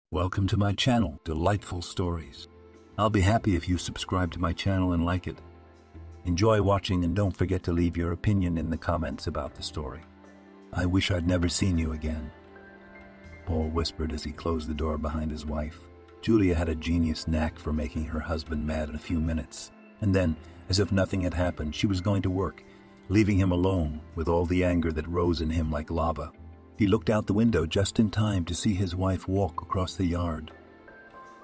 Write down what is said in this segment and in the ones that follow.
Welcome to my channel, Delightful Stories. I'll be happy if you subscribe to my channel and like it. Enjoy watching and don't forget to leave your opinion in the comments about the story. I wish I'd never seen you again, Paul whispered as he closed the door behind his wife. Julia had a genius knack for making her husband mad in a few minutes, and then, as if nothing had happened, she was going to work, leaving him alone with all the anger that rose in him like lava. He looked out the window just in time to see his wife walk across the yard.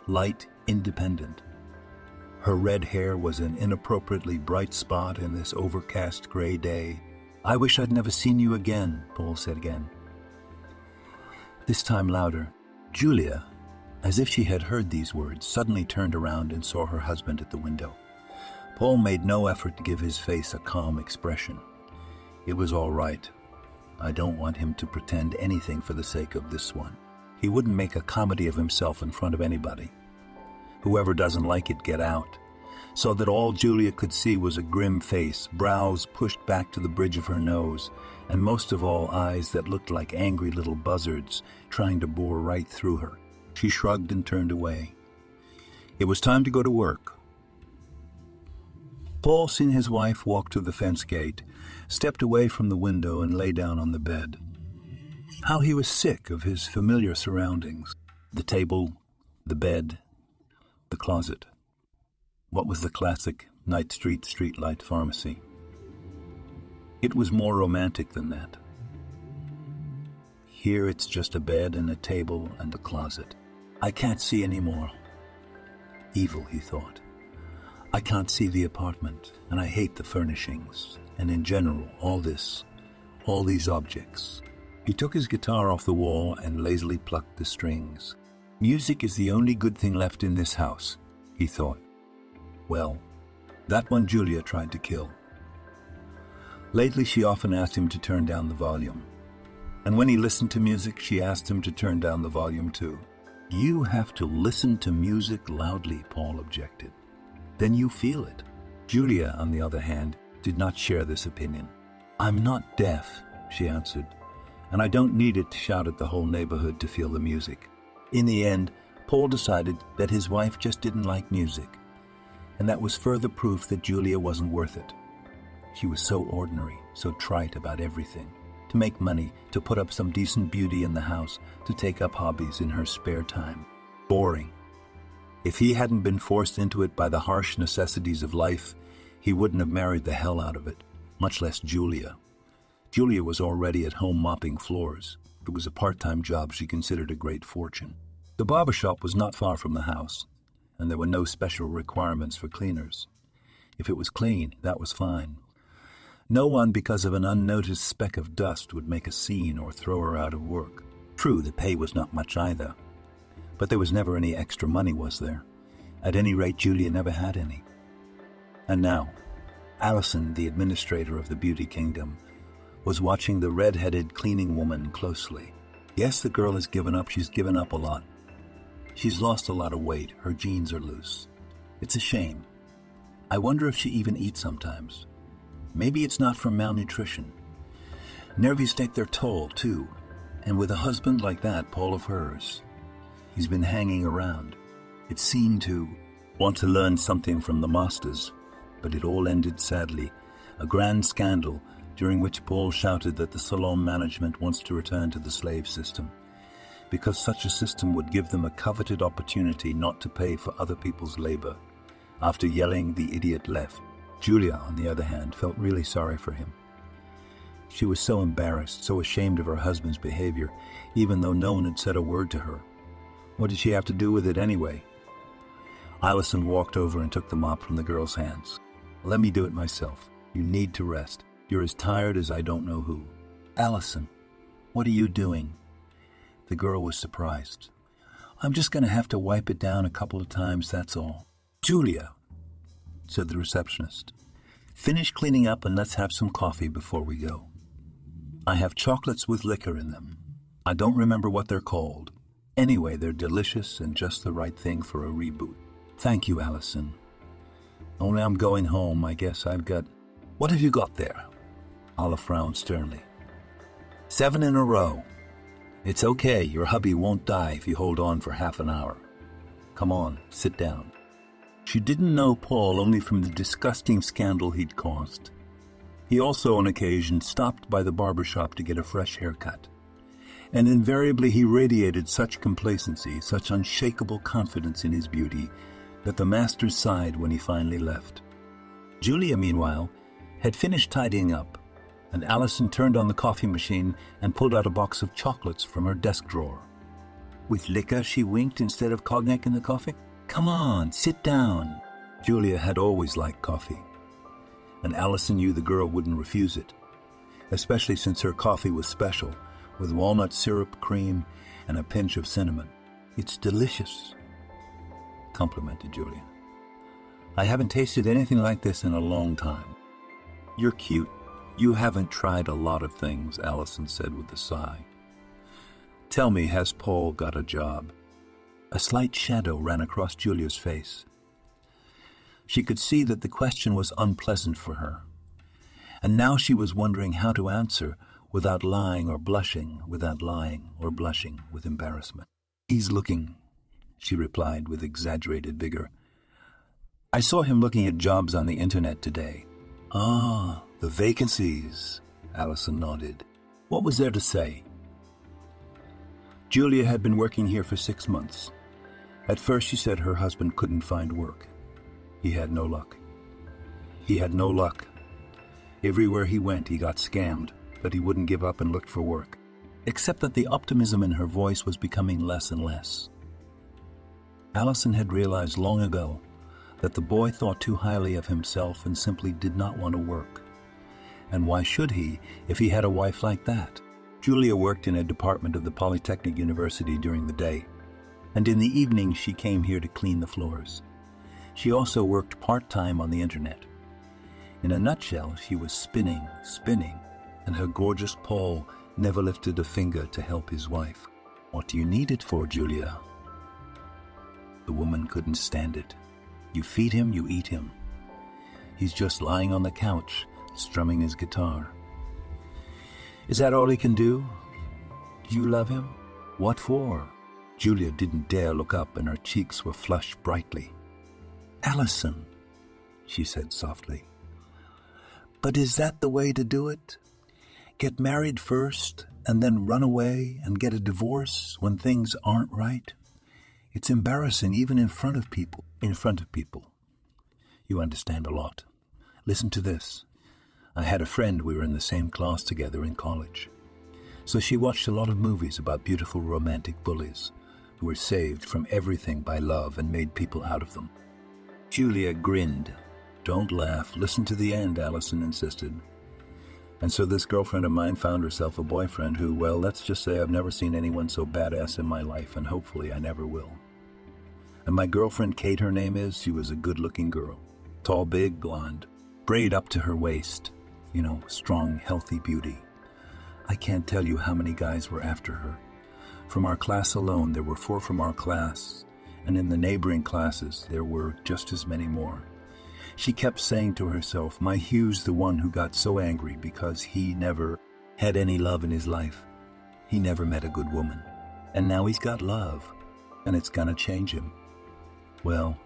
Light, independent. Her red hair was an inappropriately bright spot in this overcast gray day. "I wish I'd never seen you again," Paul said again. This time louder. Julia, as if she had heard these words, suddenly turned around and saw her husband at the window. Paul made no effort to give his face a calm expression. It was all right. I don't want him to pretend anything for the sake of this one. He wouldn't make a comedy of himself in front of anybody. Whoever doesn't like it, get out. So that all Julia could see was a grim face, brows pushed back to the bridge of her nose, and most of all, eyes that looked like angry little buzzards trying to bore right through her. She shrugged and turned away. It was time to go to work. Paul, seeing his wife walk to the fence gate, stepped away from the window and lay down on the bed. How he was sick of his familiar surroundings. The table, the bed, the closet. What was the classic Night Street streetlight pharmacy? It was more romantic than that. Here it's just a bed and a table and a closet. I can't see any more. Evil, he thought. I can't see the apartment, and I hate the furnishings, and in general, all these objects. He took his guitar off the wall and lazily plucked the strings. Music is the only good thing left in this house, he thought. Well, that one Julia tried to kill. Lately, she often asked him to turn down the volume. And when he listened to music, she asked him to turn down the volume too. You have to listen to music loudly, Paul objected. Then you feel it. Julia, on the other hand, did not share this opinion. I'm not deaf, she answered, and I don't need it to shout at the whole neighborhood to feel the music. In the end, Paul decided that his wife just didn't like music, and that was further proof that Julia wasn't worth it. She was so ordinary, so trite about everything. To make money, to put up some decent beauty in the house, to take up hobbies in her spare time. Boring. If he hadn't been forced into it by the harsh necessities of life, he wouldn't have married the hell out of it, much less Julia. Julia was already at home mopping floors. It was a part-time job she considered a great fortune. The barbershop was not far from the house, and there were no special requirements for cleaners. If it was clean, that was fine. No one, because of an unnoticed speck of dust, would make a scene or throw her out of work. True, the pay was not much either. But there was never any extra money, was there? At any rate, Julia never had any. And now, Allison, the administrator of the beauty kingdom, was watching the red-headed cleaning woman closely. Yes, the girl has given up. She's given up a lot. She's lost a lot of weight. Her jeans are loose. It's a shame. I wonder if she even eats sometimes. Maybe it's not from malnutrition. Nervies take their toll, too. And with a husband like that, Paul of hers, he's been hanging around. It seemed to want to learn something from the masters, but it all ended sadly. A grand scandal during which Paul shouted that the salon management wants to return to the slave system, because such a system would give them a coveted opportunity not to pay for other people's labor. After yelling, the idiot left. Julia, on the other hand, felt really sorry for him. She was so embarrassed, so ashamed of her husband's behavior, even though no one had said a word to her. What did she have to do with it anyway? Allison walked over and took the mop from the girl's hands. Let me do it myself. You need to rest. You're as tired as I don't know who. Allison, what are you doing? The girl was surprised. I'm just going to have to wipe it down a couple of times, that's all. Julia, said the receptionist, finish cleaning up and let's have some coffee before we go. I have chocolates with liquor in them. I don't remember what they're called. Anyway, they're delicious and just the right thing for a reboot. Thank you, Allison. Only I'm going home. I guess I've got... What have you got there? Olive frowned sternly. 7 in a row. It's okay, your hubby won't die if you hold on for half an hour. Come on, sit down. She didn't know Paul only from the disgusting scandal he'd caused. He also on occasion stopped by the barber shop to get a fresh haircut. And invariably he radiated such complacency, such unshakable confidence in his beauty, that the master sighed when he finally left. Julia, meanwhile, had finished tidying up, and Allison turned on the coffee machine and pulled out a box of chocolates from her desk drawer. With liquor, she winked, instead of cognac in the coffee. Come on, sit down. Julia had always liked coffee, and Allison knew the girl wouldn't refuse it, especially since her coffee was special, with walnut syrup, cream, and a pinch of cinnamon. It's delicious, complimented Julia. I haven't tasted anything like this in a long time. You're cute. You haven't tried a lot of things, Allison said with a sigh. Tell me, has Paul got a job? A slight shadow ran across Julia's face. She could see that the question was unpleasant for her, and now she was wondering how to answer without lying or blushing with embarrassment. He's looking, she replied with exaggerated vigor. I saw him looking at jobs on the internet today. Ah, the vacancies, Allison nodded. What was there to say? Julia had been working here for 6 months. At first she said her husband couldn't find work. He had no luck. Everywhere he went, he got scammed, but he wouldn't give up and looked for work. Except that the optimism in her voice was becoming less and less. Allison had realized long ago that the boy thought too highly of himself and simply did not want to work. And why should he, if he had a wife like that? Julia worked in a department of the Polytechnic University during the day, and in the evening she came here to clean the floors. She also worked part-time on the internet. In a nutshell, she was spinning, and her gorgeous Paul never lifted a finger to help his wife. What do you need it for, Julia? The woman couldn't stand it. You feed him, you eat him. He's just lying on the couch, strumming his guitar. Is that all he can do? Do you love him? What for? Julia didn't dare look up, and her cheeks were flushed brightly. Allison, she said softly. But is that the way to do it? Get married first, and then run away and get a divorce when things aren't right? It's embarrassing even in front of people. You understand a lot. Listen to this. I had a friend, we were in the same class together in college. So she watched a lot of movies about beautiful romantic bullies who were saved from everything by love and made people out of them. Julia grinned. Don't laugh. Listen to the end, Allison insisted. And so this girlfriend of mine found herself a boyfriend who, well, let's just say I've never seen anyone so badass in my life, and hopefully I never will. And my girlfriend, Kate, her name is, she was a good-looking girl. Tall, big, blonde, braid up to her waist. Strong, healthy beauty. I can't tell you how many guys were after her. From our class alone, there were 4 from our class, and in the neighboring classes, there were just as many more. She kept saying to herself, my Hugh's the one who got so angry because he never had any love in his life. He never met a good woman. And now he's got love, and it's gonna change him. Well,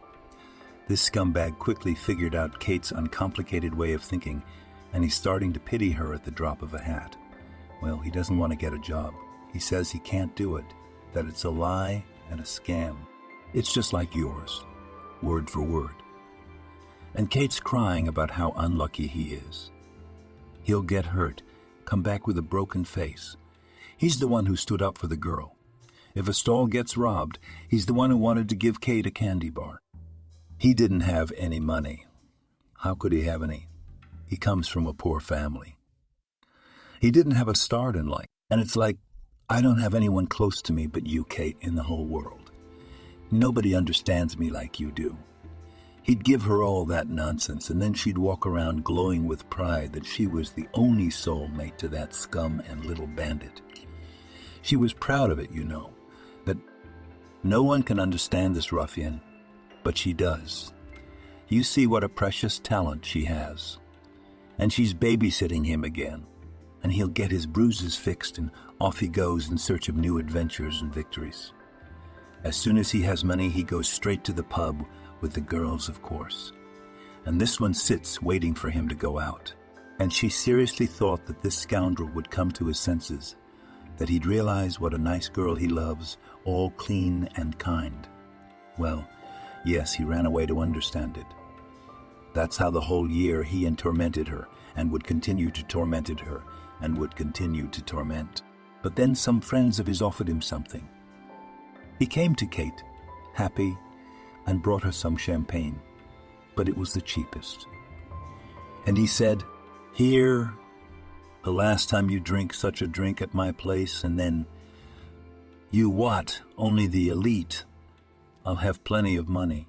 this scumbag quickly figured out Kate's uncomplicated way of thinking, and he's starting to pity her at the drop of a hat. Well, he doesn't want to get a job. He says he can't do it, that it's a lie and a scam. It's just like yours, word for word. And Kate's crying about how unlucky he is. He'll get hurt, come back with a broken face. He's the one who stood up for the girl. If a stall gets robbed, he's the one who wanted to give Kate a candy bar. He didn't have any money. How could he have any? He comes from a poor family. He didn't have a start in life. And it's like, I don't have anyone close to me but you, Kate, in the whole world. Nobody understands me like you do. He'd give her all that nonsense, and then she'd walk around glowing with pride that she was the only soulmate to that scum and little bandit. She was proud of it, that no one can understand this ruffian, but she does. You see what a precious talent she has. And she's babysitting him again. and he'll get his bruises fixed, and off he goes in search of new adventures and victories. As soon as he has money, he goes straight to the pub with the girls, of course. And this one sits waiting for him to go out. And she seriously thought that this scoundrel would come to his senses, that he'd realize what a nice girl he loves, all clean and kind. Well, yes, he ran away to understand it. That's how the whole year he tormented her, and would continue to torment her, and would continue to torment. But then some friends of his offered him something. He came to Kate, happy, and brought her some champagne, but it was the cheapest. And he said, "Here, the last time you drink such a drink at my place, and then, you what, only the elite? I'll have plenty of money.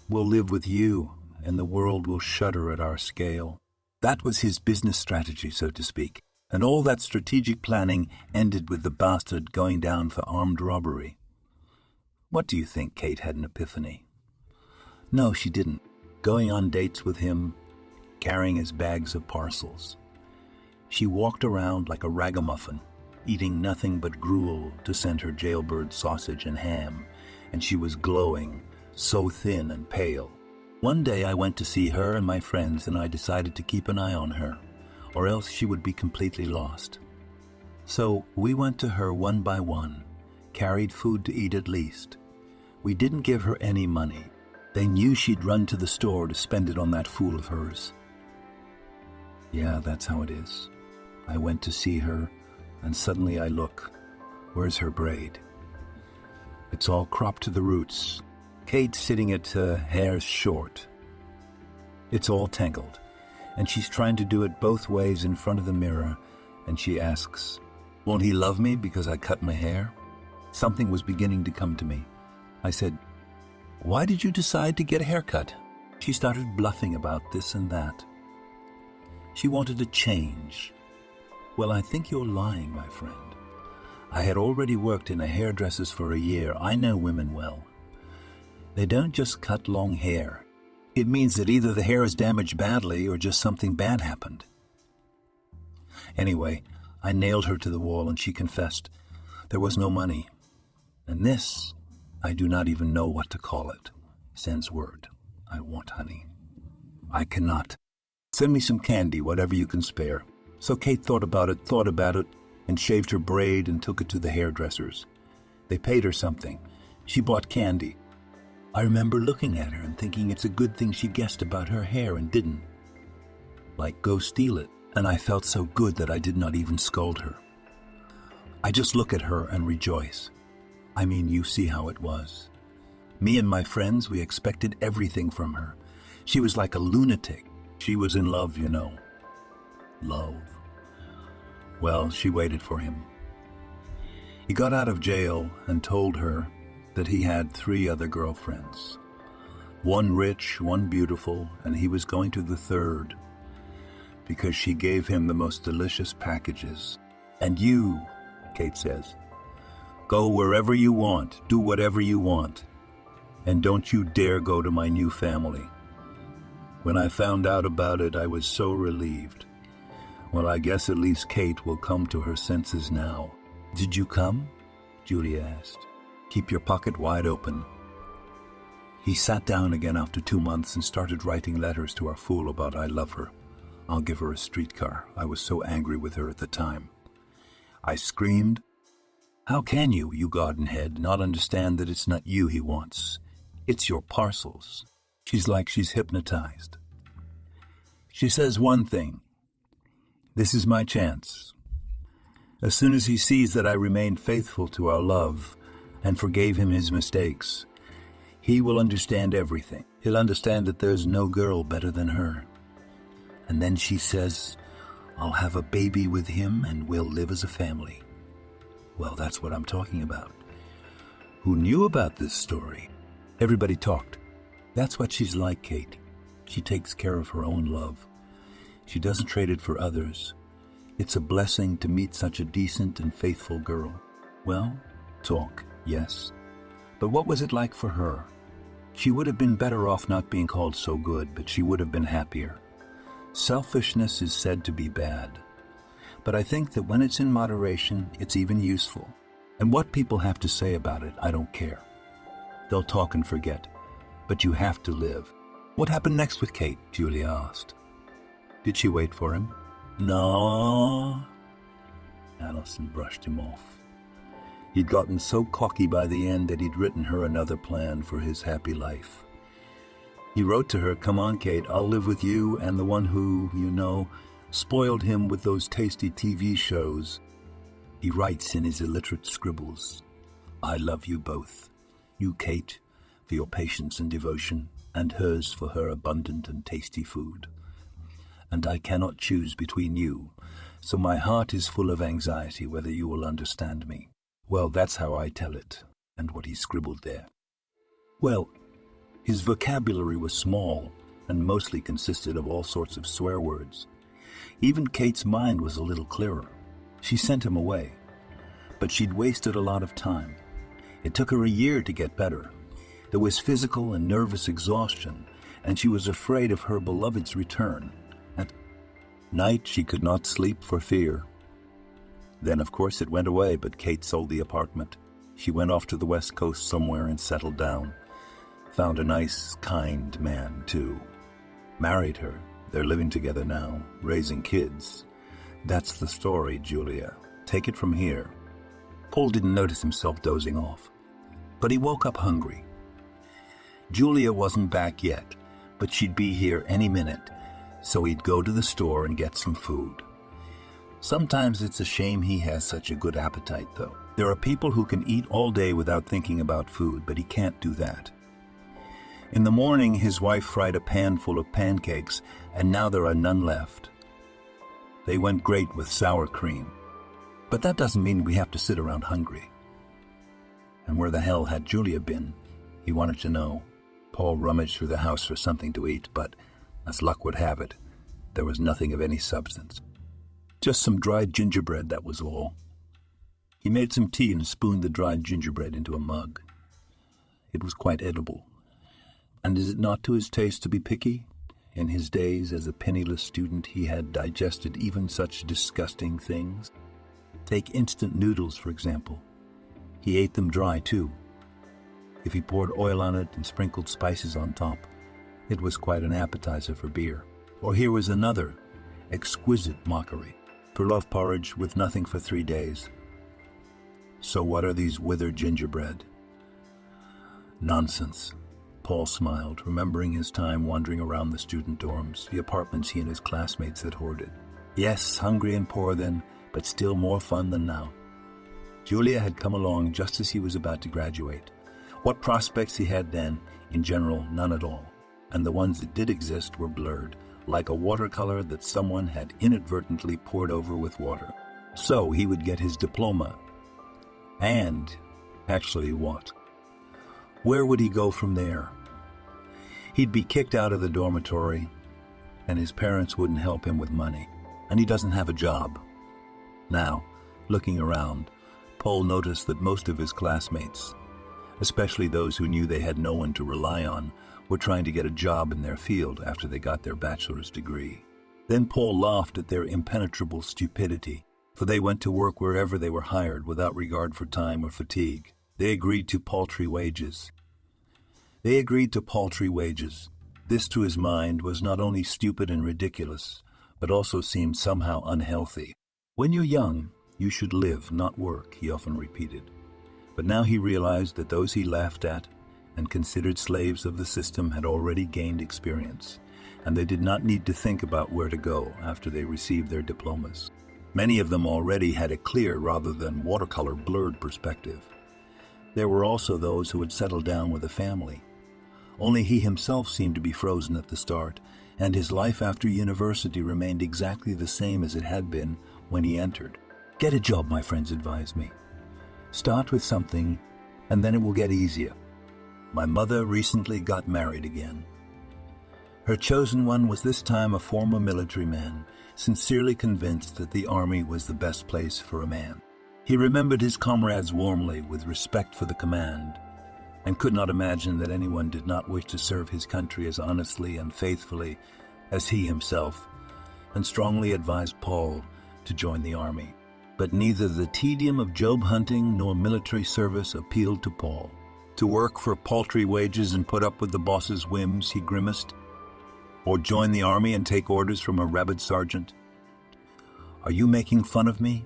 We'll live with you, and the world will shudder at our scale." That was his business strategy, so to speak, and all that strategic planning ended with the bastard going down for armed robbery. What do you think? Kate had an epiphany. No, she didn't. Going on dates with him, carrying his bags of parcels. She walked around like a ragamuffin, eating nothing but gruel to send her jailbird sausage and ham, and she was glowing, so thin and pale. One day I went to see her and my friends, and I decided to keep an eye on her, or else she would be completely lost. So we went to her one by one, carried food to eat at least. We didn't give her any money. They knew she'd run to the store to spend it on that fool of hers. Yeah, that's how it is. I went to see her, and suddenly I look. Where's her braid? It's all cropped to the roots. Kate's sitting at hair's short. It's all tangled, and she's trying to do it both ways in front of the mirror, and she asks, "Won't he love me because I cut my hair?" Something was beginning to come to me. I said, "Why did you decide to get a haircut?" She started bluffing about this and that. She wanted a change. Well, I think you're lying, my friend. I had already worked in a hairdresser's for a year. I know women well. They don't just cut long hair. It means that either the hair is damaged badly or just something bad happened. Anyway, I nailed her to the wall, and she confessed there was no money. And this, I do not even know what to call it. Sends word. I want honey. I cannot. Send me some candy, whatever you can spare. So Kate thought about it, and shaved her braid and took it to the hairdressers. They paid her something. She bought candy. I remember looking at her and thinking it's a good thing she guessed about her hair and didn't. Like, go steal it. And I felt so good that I did not even scold her. I just look at her and rejoice. I mean, you see how it was. Me and my friends, we expected everything from her. She was like a lunatic. She was in love, you know. Love. Well, she waited for him. He got out of jail and told her that he had 3 other girlfriends. One rich, one beautiful, and he was going to the 3rd because she gave him the most delicious packages. And you, Kate says, go wherever you want, do whatever you want, and don't you dare go to my new family. When I found out about it, I was so relieved. Well, I guess at least Kate will come to her senses now. Did you come? Julia asked. Keep your pocket wide open. He sat down again after 2 months and started writing letters to our fool about I love her. I'll give her a streetcar. I was so angry with her at the time. I screamed, how can you, you gardenhead, not understand that it's not you he wants? It's your parcels. She's like she's hypnotized. She says one thing. This is my chance. As soon as he sees that I remained faithful to our love and forgave him his mistakes, he will understand everything. He'll understand that there's no girl better than her. And then she says, I'll have a baby with him and we'll live as a family. Well, that's what I'm talking about. Who knew about this story? Everybody talked. That's what she's like, Kate. She takes care of her own love. She doesn't trade it for others. It's a blessing to meet such a decent and faithful girl. Well, talk, yes. But what was it like for her? She would have been better off not being called so good, but she would have been happier. Selfishness is said to be bad, but I think that when it's in moderation, it's even useful. And what people have to say about it, I don't care. They'll talk and forget, but you have to live. What happened next with Kate? Julia asked. Did she wait for him? No. Allison brushed him off. He'd gotten so cocky by the end that he'd written her another plan for his happy life. He wrote to her, "Come on, Kate, I'll live with you and the one who, spoiled him with those tasty TV shows." He writes in his illiterate scribbles, "I love you both. You, Kate, for your patience and devotion, and hers for her abundant and tasty food. And I cannot choose between you, so my heart is full of anxiety whether you will understand me." Well, that's how I tell it, and what he scribbled there. Well, his vocabulary was small and mostly consisted of all sorts of swear words. Even Kate's mind was a little clearer. She sent him away, but she'd wasted a lot of time. It took her a year to get better. There was physical and nervous exhaustion, and she was afraid of her beloved's return. At night she could not sleep for fear. Then, of course, it went away, but Kate sold the apartment. She went off to the West Coast somewhere and settled down. Found a nice, kind man, too. Married her. They're living together now, raising kids. That's the story, Julia. Take it from here. Paul didn't notice himself dozing off, but he woke up hungry. Julia wasn't back yet, but she'd be here any minute, so he'd go to the store and get some food. Sometimes it's a shame he has such a good appetite, though. There are people who can eat all day without thinking about food, but he can't do that. In the morning, his wife fried a pan full of pancakes, and now there are none left. They went great with sour cream. But that doesn't mean we have to sit around hungry. And where the hell had Julia been? He wanted to know. Paul rummaged through the house for something to eat, but, as luck would have it, there was nothing of any substance. Just some dried gingerbread, that was all. He made some tea and spooned the dried gingerbread into a mug. It was quite edible. And is it not to his taste to be picky? In his days as a penniless student, he had digested even such disgusting things. Take instant noodles, for example. He ate them dry, too. If he poured oil on it and sprinkled spices on top, it was quite an appetizer for beer. Or here was another exquisite mockery. Pilaf porridge with nothing for 3 days. So what are these withered gingerbread? Nonsense. Paul smiled, remembering his time wandering around the student dorms, the apartments he and his classmates had hoarded. Yes, hungry and poor then, but still more fun than now. Julia had come along just as he was about to graduate. What prospects he had then, in general, none at all. And the ones that did exist were blurred, like a watercolor that someone had inadvertently poured over with water. So he would get his diploma. And, actually what? Where would he go from there? He'd be kicked out of the dormitory, and his parents wouldn't help him with money. And he doesn't have a job. Now, looking around, Paul noticed that most of his classmates, especially those who knew they had no one to rely on, were trying to get a job in their field after they got their bachelor's degree. Then Paul laughed at their impenetrable stupidity, for they went to work wherever they were hired without regard for time or fatigue. They agreed to paltry wages. This, to his mind, was not only stupid and ridiculous, but also seemed somehow unhealthy. When you're young, you should live, not work, he often repeated. But now he realized that those he laughed at and considered slaves of the system had already gained experience, and they did not need to think about where to go after they received their diplomas. Many of them already had a clear rather than watercolor blurred perspective. There were also those who had settled down with a family. Only he himself seemed to be frozen at the start, and his life after university remained exactly the same as it had been when he entered. Get a job, my friends advised me. Start with something, and then it will get easier. My mother recently got married again. Her chosen one was this time a former military man, sincerely convinced that the army was the best place for a man. He remembered his comrades warmly, with respect for the command, and could not imagine that anyone did not wish to serve his country as honestly and faithfully as he himself, and strongly advised Paul to join the army. But neither the tedium of job hunting nor military service appealed to Paul. To work for paltry wages and put up with the boss's whims, he grimaced. Or join the army and take orders from a rabid sergeant. Are you making fun of me?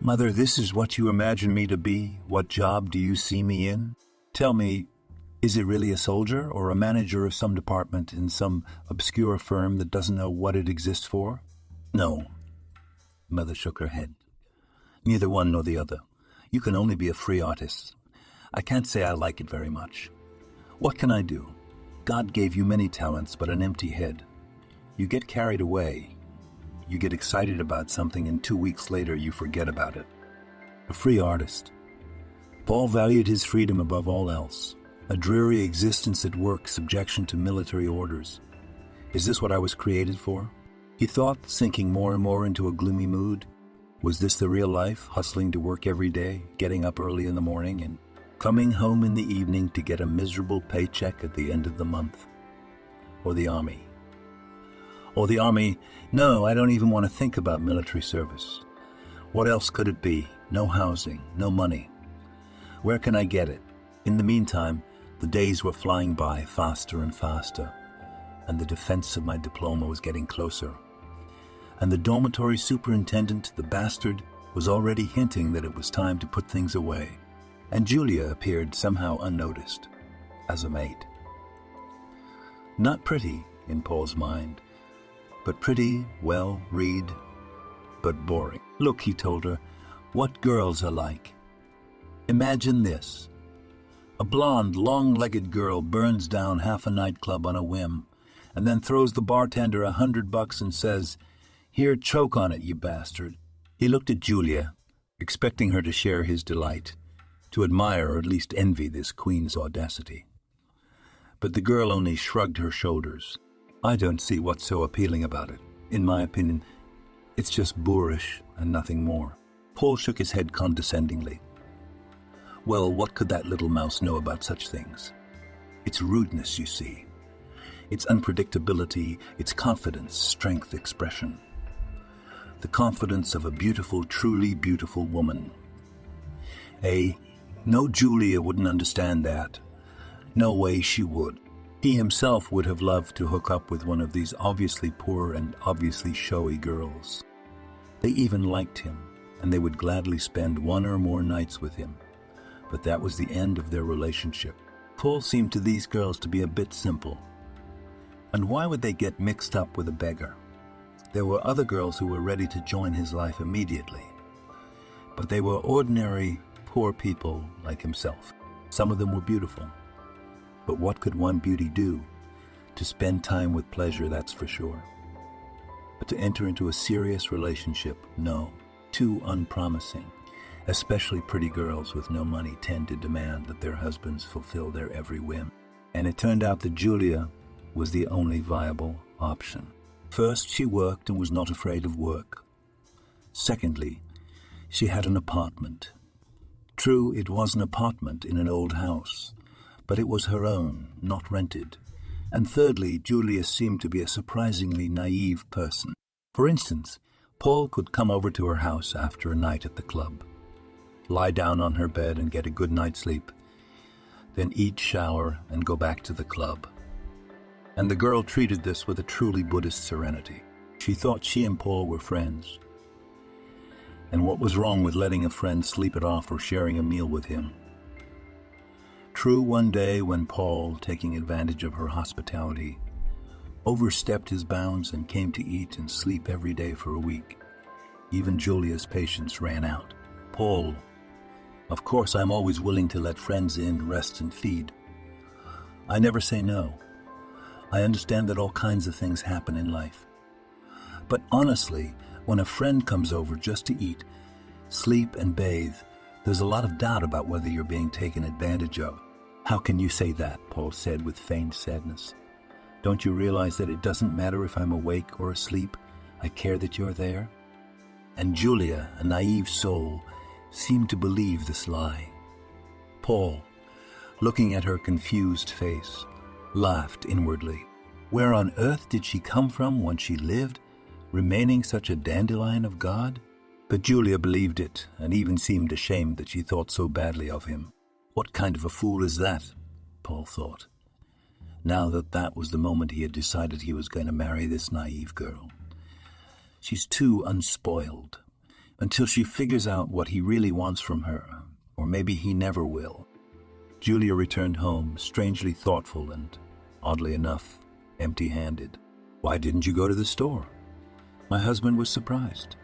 Mother, this is what you imagine me to be? What job do you see me in? Tell me, is it really a soldier or a manager of some department in some obscure firm that doesn't know what it exists for? No. Mother shook her head. Neither one nor the other. You can only be a free artist. I can't say I like it very much. What can I do? God gave you many talents, but an empty head. You get carried away. You get excited about something, and 2 weeks later you forget about it. A free artist. Paul valued his freedom above all else. A dreary existence at work, subjection to military orders. Is this what I was created for? He thought, sinking more and more into a gloomy mood. Was this the real life, hustling to work every day, getting up early in the morning, and coming home in the evening to get a miserable paycheck at the end of the month? Or the army? Or the army? No, I don't even want to think about military service. What else could it be? No housing, no money. Where can I get it? In the meantime, the days were flying by faster and faster, and the defense of my diploma was getting closer. And the dormitory superintendent, the bastard, was already hinting that it was time to put things away. And Julia appeared somehow unnoticed, as a maid. Not pretty, in Paul's mind, but pretty, well, read, but boring. Look, he told her, what girls are like. Imagine this. A blonde, long-legged girl burns down half a nightclub on a whim, and then throws the bartender $100 and says, "Here, choke on it, you bastard." He looked at Julia, expecting her to share his delight, to admire or at least envy this queen's audacity. But the girl only shrugged her shoulders. I don't see what's so appealing about it. In my opinion, it's just boorish and nothing more. Paul shook his head condescendingly. Well, what could that little mouse know about such things? It's rudeness, you see. It's unpredictability, it's confidence, strength, expression. The confidence of a beautiful, truly beautiful woman. No, Julia wouldn't understand that. No way she would. He himself would have loved to hook up with one of these obviously poor and obviously showy girls. They even liked him, and they would gladly spend one or more nights with him. But that was the end of their relationship. Paul seemed to these girls to be a bit simple. And why would they get mixed up with a beggar? There were other girls who were ready to join his life immediately. But they were ordinary, poor people like himself. Some of them were beautiful. But what could one beauty do? To spend time with pleasure, that's for sure. But to enter into a serious relationship, no. Too unpromising. Especially pretty girls with no money tend to demand that their husbands fulfill their every whim. And it turned out that Julia was the only viable option. First, she worked and was not afraid of work. Secondly, she had an apartment. True, it was an apartment in an old house, but it was her own, not rented. And thirdly, Julia seemed to be a surprisingly naive person. For instance, Paul could come over to her house after a night at the club, lie down on her bed and get a good night's sleep, then eat, shower, and go back to the club. And the girl treated this with a truly Buddhist serenity. She thought she and Paul were friends. And what was wrong with letting a friend sleep it off or sharing a meal with him? True, one day when Paul, taking advantage of her hospitality, overstepped his bounds and came to eat and sleep every day for a week, even Julia's patience ran out. Paul, of course I'm always willing to let friends in, rest and feed. I never say no. I understand that all kinds of things happen in life. But honestly, when a friend comes over just to eat, sleep and bathe, there's a lot of doubt about whether you're being taken advantage of. How can you say that? Paul said with feigned sadness. Don't you realize that it doesn't matter if I'm awake or asleep? I care that you're there. And Julia, a naive soul, seemed to believe this lie. Paul, looking at her confused face, laughed inwardly. Where on earth did she come from when she lived? remaining such a dandelion of God? But Julia believed it, and even seemed ashamed that she thought so badly of him. What kind of a fool is that? Paul thought, now that was the moment he had decided he was going to marry this naive girl. She's too unspoiled, until she figures out what he really wants from her, or maybe he never will. Julia returned home, strangely thoughtful and, oddly enough, empty-handed. Why didn't you go to the store? My husband was surprised.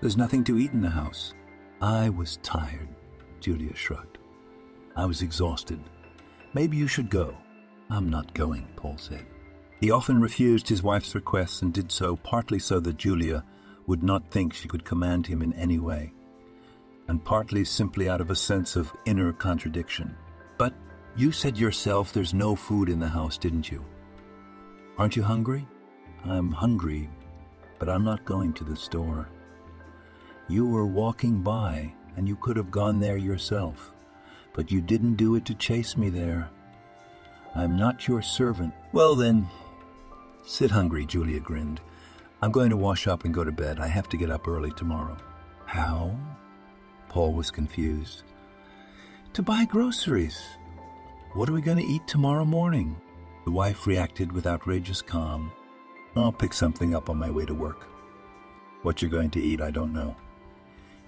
There's nothing to eat in the house. I was tired, Julia shrugged. I was exhausted. Maybe you should go. I'm not going, Paul said. He often refused his wife's requests and did so partly so that Julia would not think she could command him in any way, and partly simply out of a sense of inner contradiction. But you said yourself there's no food in the house, didn't you? Aren't you hungry? I'm hungry, but I'm not going to the store. You were walking by, and you could have gone there yourself, but you didn't do it to chase me there. I'm not your servant. Well then, sit hungry, Julia grinned. I'm going to wash up and go to bed. I have to get up early tomorrow. How? Paul was confused. To buy groceries. What are we going to eat tomorrow morning? The wife reacted with outrageous calm. I'll pick something up on my way to work. What you're going to eat, I don't know.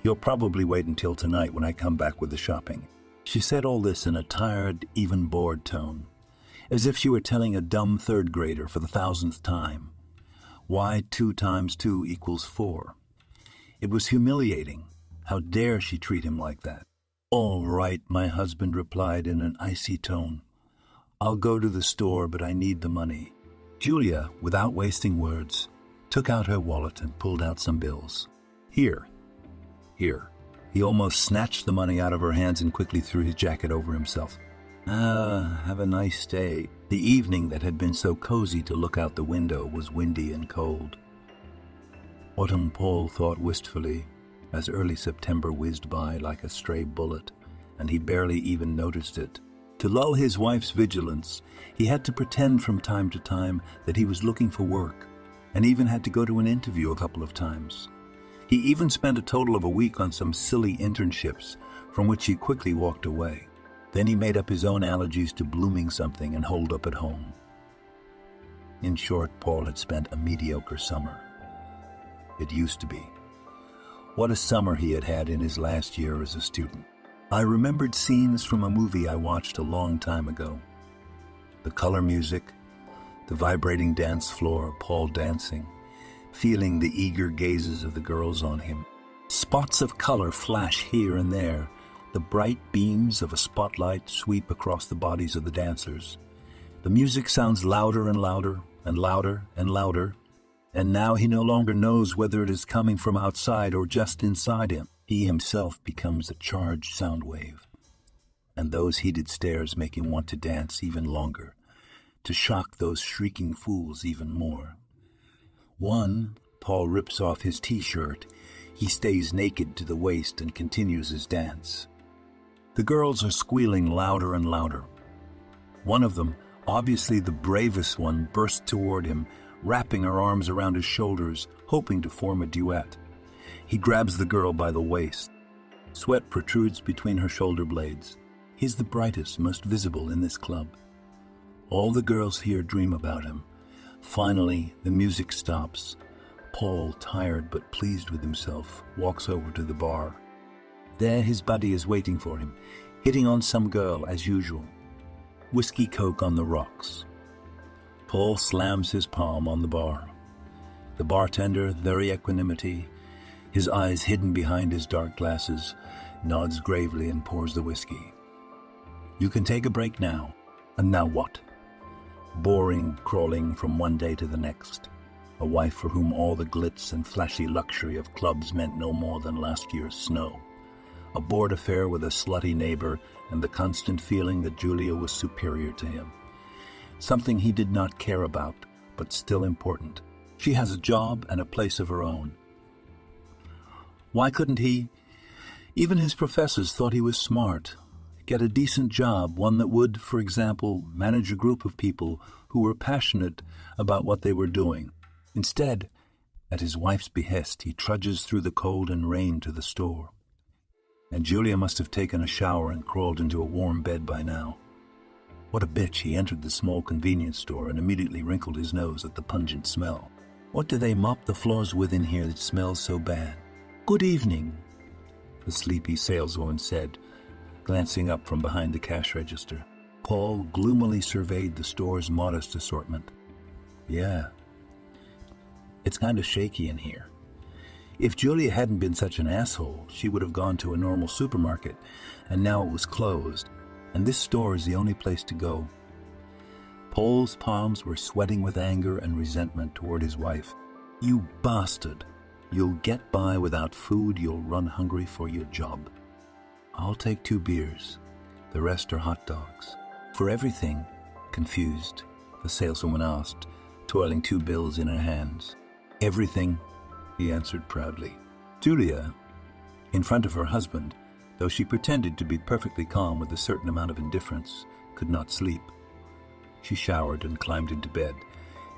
You'll probably wait until tonight when I come back with the shopping. She said all this in a tired, even bored tone, as if she were telling a dumb third grader for the 1000th time. Why 2 times 2 equals 4? It was humiliating. How dare she treat him like that? All right, my husband replied in an icy tone. I'll go to the store, but I need the money. Julia, without wasting words, took out her wallet and pulled out some bills. Here. He almost snatched the money out of her hands and quickly threw his jacket over himself. Have a nice day. The evening that had been so cozy to look out the window was windy and cold. Autumn, Paul thought wistfully, as early September whizzed by like a stray bullet, and he barely even noticed it. To lull his wife's vigilance, he had to pretend from time to time that he was looking for work, and even had to go to an interview a couple of times. He even spent a total of a week on some silly internships, from which he quickly walked away. Then he made up his own allergies to blooming something and holed up at home. In short, Paul had spent a mediocre summer. It used to be. What a summer he had had in his last year as a student. I remembered scenes from a movie I watched a long time ago. The color music, the vibrating dance floor, Paul dancing, feeling the eager gazes of the girls on him. Spots of color flash here and there. The bright beams of a spotlight sweep across the bodies of the dancers. The music sounds louder and louder and louder and louder, and now he no longer knows whether it is coming from outside or just inside him. He himself becomes a charged sound wave, and those heated stares make him want to dance even longer, to shock those shrieking fools even more. One, Paul rips off his t-shirt. He stays naked to the waist and continues his dance. The girls are squealing louder and louder. One of them, obviously the bravest one, bursts toward him, wrapping her arms around his shoulders, hoping to form a duet. He grabs the girl by the waist. Sweat protrudes between her shoulder blades. He's the brightest, most visible in this club. All the girls here dream about him. Finally, the music stops. Paul, tired but pleased with himself, walks over to the bar. There his buddy is waiting for him, hitting on some girl as usual. Whiskey Coke on the rocks. Paul slams his palm on the bar. The bartender, very equanimity, his eyes hidden behind his dark glasses, nods gravely and pours the whiskey. You can take a break now. And now what? Boring crawling from one day to the next. A wife for whom all the glitz and flashy luxury of clubs meant no more than last year's snow. A bored affair with a slutty neighbor and the constant feeling that Julia was superior to him. Something he did not care about, but still important. She has a job and a place of her own. Why couldn't he? Even his professors thought he was smart. Get a decent job, one that would, for example, manage a group of people who were passionate about what they were doing. Instead, At his wife's behest, he trudges through the cold and rain to the store. And Julia must have taken a shower and crawled into a warm bed by now. What a bitch, he entered the small convenience store and immediately wrinkled his nose at the pungent smell. What do they mop the floors with in here that smells so bad? Good evening, the sleepy saleswoman said, glancing up from behind the cash register. Paul gloomily surveyed the store's modest assortment. Yeah, it's kind of shaky in here. If Julia hadn't been such an asshole, she would have gone to a normal supermarket, and now it was closed, and this store is the only place to go. Paul's palms were sweating with anger and resentment toward his wife. You bastard! You'll get by without food, you'll run hungry for your job. I'll take 2 beers. The rest are hot dogs. For everything? Confused, the saleswoman asked, twirling 2 bills in her hands. Everything, he answered proudly. Julia, in front of her husband, though she pretended to be perfectly calm with a certain amount of indifference, could not sleep. She showered and climbed into bed,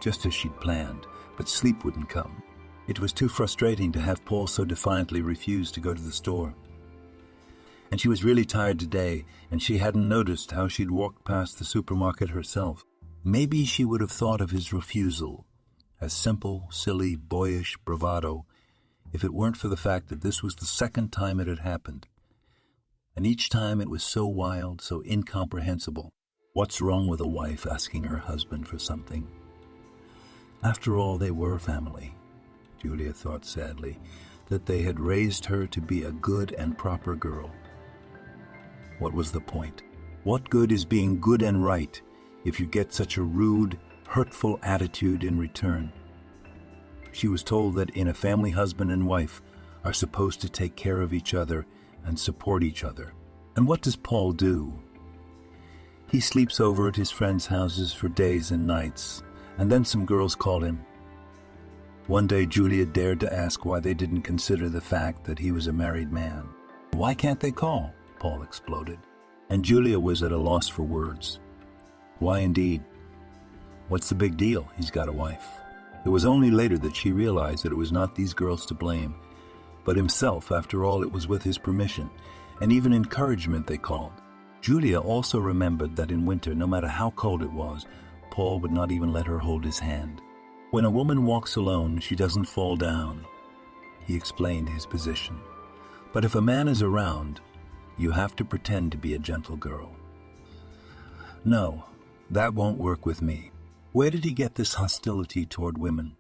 just as she'd planned, but sleep wouldn't come. It was too frustrating to have Paul so defiantly refuse to go to the store. And she was really tired today, and she hadn't noticed how she'd walked past the supermarket herself. Maybe she would have thought of his refusal as simple, silly, boyish bravado if it weren't for the fact that this was the second time it had happened. And each time it was so wild, so incomprehensible. What's wrong with a wife asking her husband for something? After all, they were family. Julia thought sadly that they had raised her to be a good and proper girl. What was the point? What good is being good and right if you get such a rude, hurtful attitude in return? She was told that in a family, husband and wife are supposed to take care of each other and support each other. And what does Paul do? He sleeps over at his friends' houses for days and nights, and then some girls call him. One day Julia dared to ask why they didn't consider the fact that he was a married man. Why can't they call? Paul exploded. And Julia was at a loss for words. Why indeed? What's the big deal? He's got a wife. It was only later that she realized that it was not these girls to blame, but himself. After all, it was with his permission, and even encouragement they called. Julia also remembered that in winter, no matter how cold it was, Paul would not even let her hold his hand. When a woman walks alone, she doesn't fall down. He explained his position. But if a man is around, you have to pretend to be a gentle girl. No, that won't work with me. Where did he get this hostility toward women?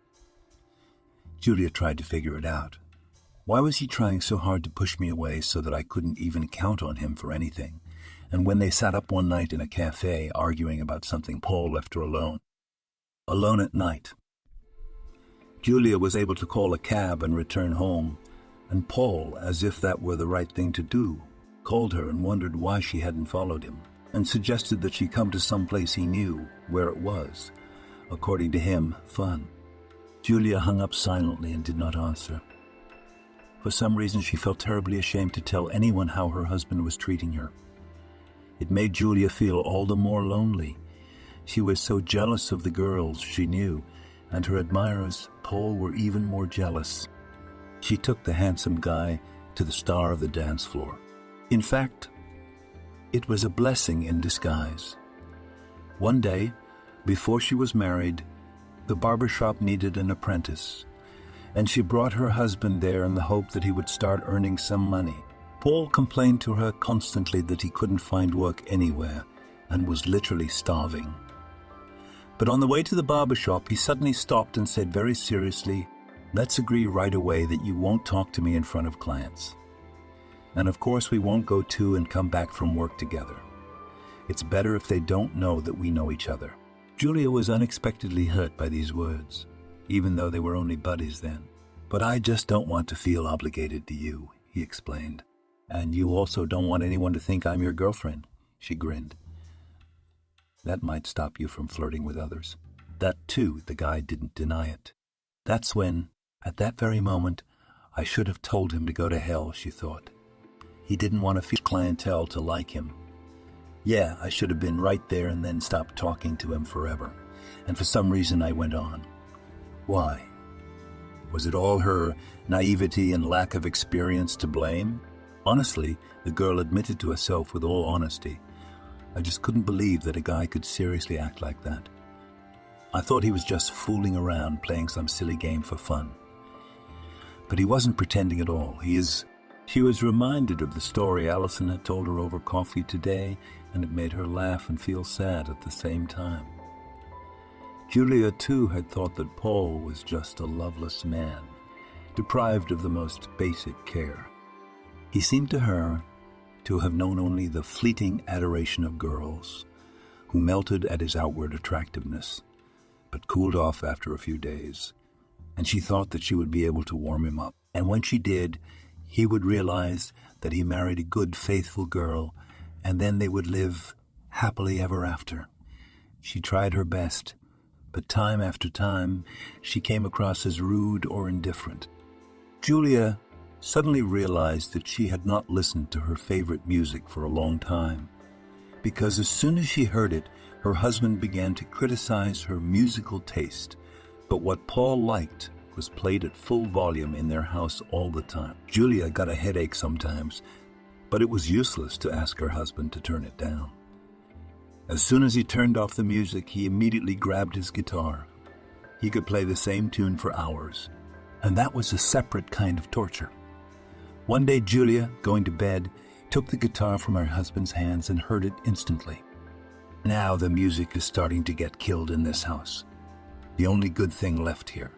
Julia tried to figure it out. Why was he trying so hard to push me away so that I couldn't even count on him for anything? And when they sat up one night in a cafe arguing about something, Paul left her alone. Alone at night. Julia was able to call a cab and return home, and Paul, as if that were the right thing to do, called her and wondered why she hadn't followed him, and suggested that she come to some place he knew where it was, according to him, fun. Julia hung up silently and did not answer. For some reason, she felt terribly ashamed to tell anyone how her husband was treating her. It made Julia feel all the more lonely. She was so jealous of the girls she knew, and her admirers, Paul, were even more jealous. She took the handsome guy to the star of the dance floor. In fact, it was a blessing in disguise. One day, before she was married, the barbershop needed an apprentice, and she brought her husband there in the hope that he would start earning some money. Paul complained to her constantly that he couldn't find work anywhere and was literally starving. But on the way to the barbershop, he suddenly stopped and said very seriously, "Let's agree right away that you won't talk to me in front of clients. And of course we won't go to and come back from work together. It's better if they don't know that we know each other." Julia was unexpectedly hurt by these words, even though they were only buddies then. "But I just don't want to feel obligated to you," he explained. "And you also don't want anyone to think I'm your girlfriend," she grinned. "That might stop you from flirting with others." That, too, the guy didn't deny it. That's when, at that very moment, I should have told him to go to hell, she thought. He didn't want to feel clientele to like him. Yeah, I should have been right there and then stopped talking to him forever. And for some reason I went on. Why? Was it all her naivety and lack of experience to blame? Honestly, the girl admitted to herself with all honesty, I just couldn't believe that a guy could seriously act like that. I thought he was just fooling around, playing some silly game for fun. But he wasn't pretending at all. She was reminded of the story Allison had told her over coffee today, and it made her laugh and feel sad at the same time. Julia, too, had thought that Paul was just a loveless man, deprived of the most basic care. He seemed to her to have known only the fleeting adoration of girls, who melted at his outward attractiveness, but cooled off after a few days, and she thought that she would be able to warm him up. And when she did, he would realize that he married a good, faithful girl, and then they would live happily ever after. She tried her best, but time after time, she came across as rude or indifferent. Julia suddenly realized that she had not listened to her favorite music for a long time, because as soon as she heard it, her husband began to criticize her musical taste. But what Paul liked was played at full volume in their house all the time. Julia got a headache sometimes, but it was useless to ask her husband to turn it down. As soon as he turned off the music, he immediately grabbed his guitar. He could play the same tune for hours, and that was a separate kind of torture. One day, Julia, going to bed, took the guitar from her husband's hands and heard it instantly. Now the music is starting to get killed in this house. The only good thing left here.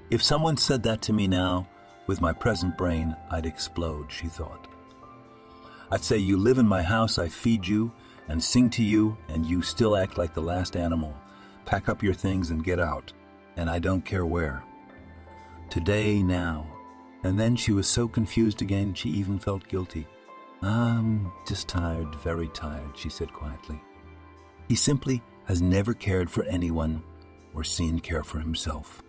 If someone said that to me now, with my present brain, I'd explode, she thought. I'd say, you live in my house, I feed you and sing to you, and you still act like the last animal. Pack up your things and get out, and I don't care where. Today, now. And then she was so confused again, she even felt guilty. I'm just tired, very tired, she said quietly. He simply has never cared for anyone or seen care for himself.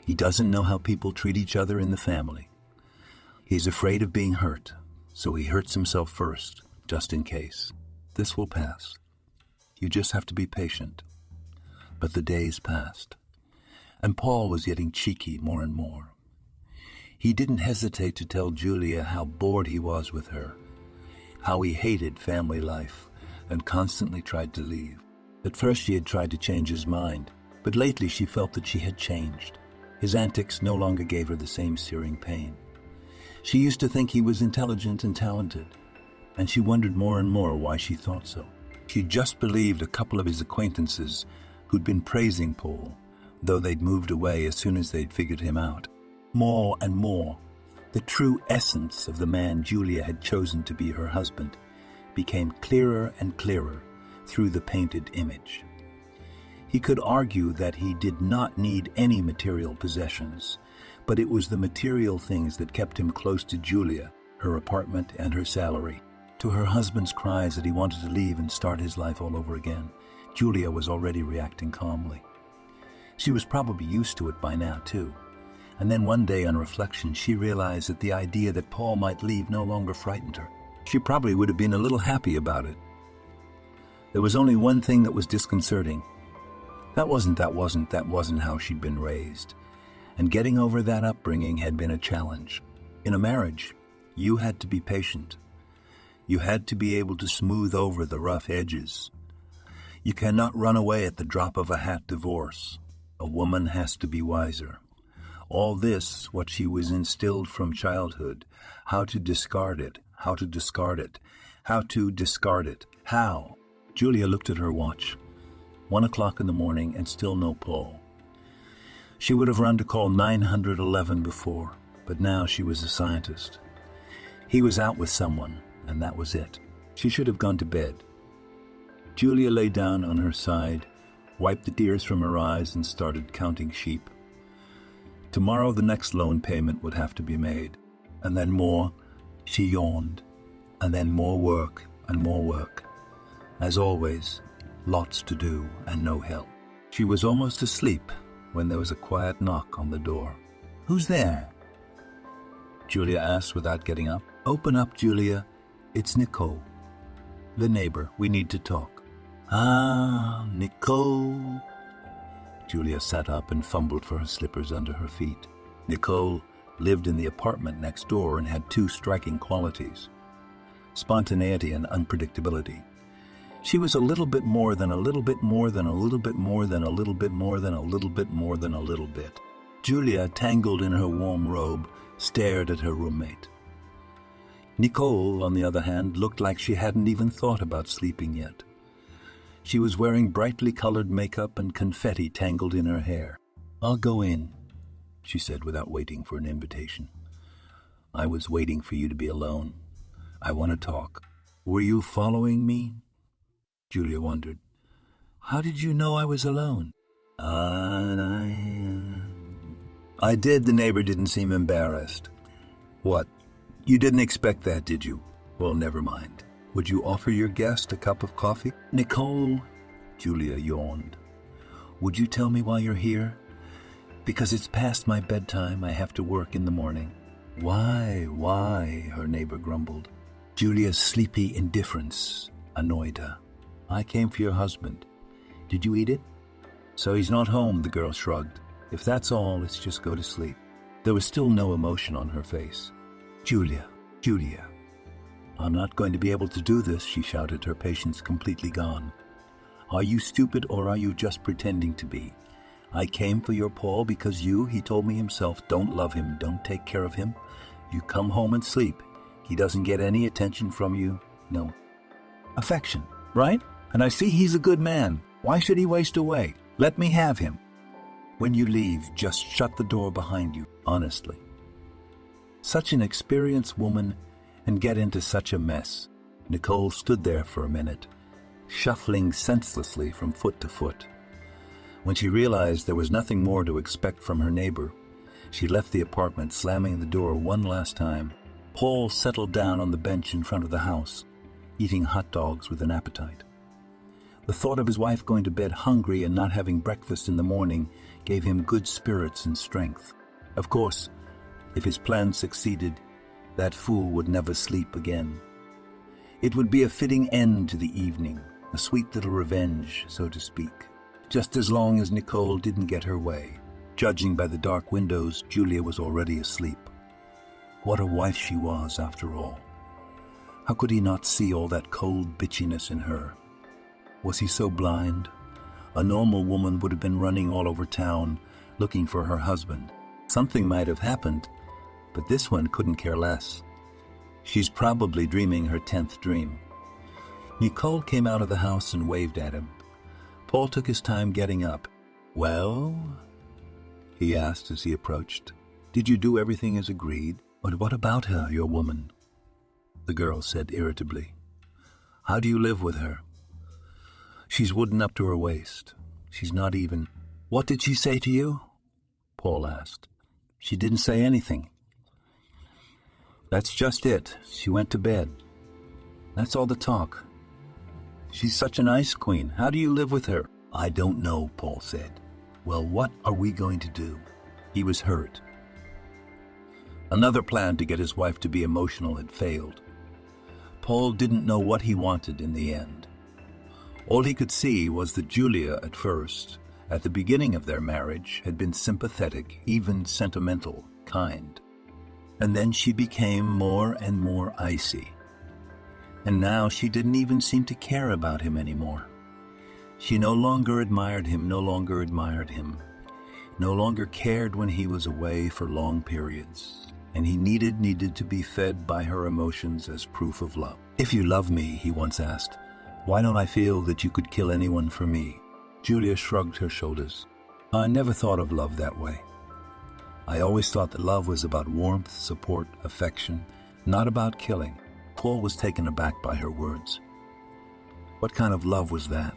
He doesn't know how people treat each other in the family. He's afraid of being hurt, so he hurts himself first, just in case. This will pass. You just have to be patient. But the days passed, and Paul was getting cheeky more and more. He didn't hesitate to tell Julia how bored he was with her, how he hated family life, and constantly tried to leave. At first she had tried to change his mind, but lately she felt that she had changed. His antics no longer gave her the same searing pain. She used to think he was intelligent and talented, and she wondered more and more why she thought so. She just believed a couple of his acquaintances who'd been praising Paul, though they'd moved away as soon as they'd figured him out. More and more, the true essence of the man Julia had chosen to be her husband became clearer and clearer through the painted image. He could argue that he did not need any material possessions, but it was the material things that kept him close to Julia, her apartment and her salary. To her husband's cries that he wanted to leave and start his life all over again, Julia was already reacting calmly. She was probably used to it by now, too. And then one day on reflection, she realized that the idea that Paul might leave no longer frightened her. She probably would have been a little happy about it. There was only one thing that was disconcerting. That wasn't how she'd been raised. And getting over that upbringing had been a challenge. In a marriage, you had to be patient. You had to be able to smooth over the rough edges. You cannot run away at the drop of a hat divorce. A woman has to be wiser. All this, what she was instilled from childhood, how to discard it, how to discard it, how to discard it, how? Julia looked at her watch. 1 o'clock in the morning and still no Paul. She would have run to call 911 before, but now she was a scientist. He was out with someone, and that was it. She should have gone to bed. Julia lay down on her side, wiped the tears from her eyes, and started counting sheep. Tomorrow the next loan payment would have to be made, and then more. She yawned, and then more work and more work. As always, lots to do and no help. She was almost asleep when there was a quiet knock on the door. "Who's there?" Julia asked without getting up. "Open up, Julia. It's Nicole, the neighbor. We need to talk." "Ah, Nicole." Julia sat up and fumbled for her slippers under her feet. Nicole lived in the apartment next door and had two striking qualities: spontaneity and unpredictability. She was a little bit more than a little bit more than a little bit more than a little bit more than a little bit more than a little bit. Julia, tangled in her warm robe, stared at her roommate. Nicole, on the other hand, looked like she hadn't even thought about sleeping yet. She was wearing brightly colored makeup and confetti tangled in her hair. "I'll go in," she said without waiting for an invitation. "I was waiting for you to be alone. I want to talk." "Were you following me?" Julia wondered. "How did you know I was alone?" I did." The neighbor didn't seem embarrassed. "What? You didn't expect that, did you? Well, never mind. Would you offer your guest a cup of coffee?" "Nicole," Julia yawned, "would you tell me why you're here? Because it's past my bedtime. I have to work in the morning." Why?" her neighbor grumbled. Julia's sleepy indifference annoyed her. "I came for your husband. Did you eat it?" "So he's not home," the girl shrugged. "If that's all, let's just go to sleep." There was still no emotion on her face. Julia, I'm not going to be able to do this," she shouted, her patience completely gone. "Are you stupid or are you just pretending to be? I came for your Paul because he told me himself, don't love him, don't take care of him. You come home and sleep. He doesn't get any attention from you. No affection, right? And I see he's a good man. Why should he waste away? Let me have him. When you leave, just shut the door behind you, honestly." Such an experienced woman and get into such a mess. Nicole stood there for a minute, shuffling senselessly from foot to foot. When she realized there was nothing more to expect from her neighbor, she left the apartment, slamming the door one last time. Paul settled down on the bench in front of the house, eating hot dogs with an appetite. The thought of his wife going to bed hungry and not having breakfast in the morning gave him good spirits and strength. Of course, if his plan succeeded, that fool would never sleep again. It would be a fitting end to the evening, a sweet little revenge, so to speak, just as long as Nicole didn't get her way. Judging by the dark windows, Julia was already asleep. What a wife she was, after all. How could he not see all that cold bitchiness in her? Was he so blind? A normal woman would have been running all over town, looking for her husband. Something might have happened, but this one couldn't care less. She's probably dreaming her 10th dream. Nicole came out of the house and waved at him. Paul took his time getting up. "Well?" he asked as he approached. "Did you do everything as agreed? But what about her, your woman?" The girl said irritably. "How do you live with her?" "She's wooden up to her waist. She's not even—" "What did she say to you?" Paul asked. "She didn't say anything." "That's just it. She went to bed. That's all the talk. She's such an ice queen. How do you live with her?" "I don't know," Paul said. "Well, what are we going to do?" He was hurt. Another plan to get his wife to be emotional had failed. Paul didn't know what he wanted in the end. All he could see was that Julia, at first, at the beginning of their marriage, had been sympathetic, even sentimental, kind. And then she became more and more icy. And now she didn't even seem to care about him anymore. She no longer admired him, no longer cared when he was away for long periods. And he needed to be fed by her emotions as proof of love. "If you love me," he once asked, "why don't I feel that you could kill anyone for me?" Julia shrugged her shoulders. "I never thought of love that way. I always thought that love was about warmth, support, affection, not about killing." Paul was taken aback by her words. What kind of love was that?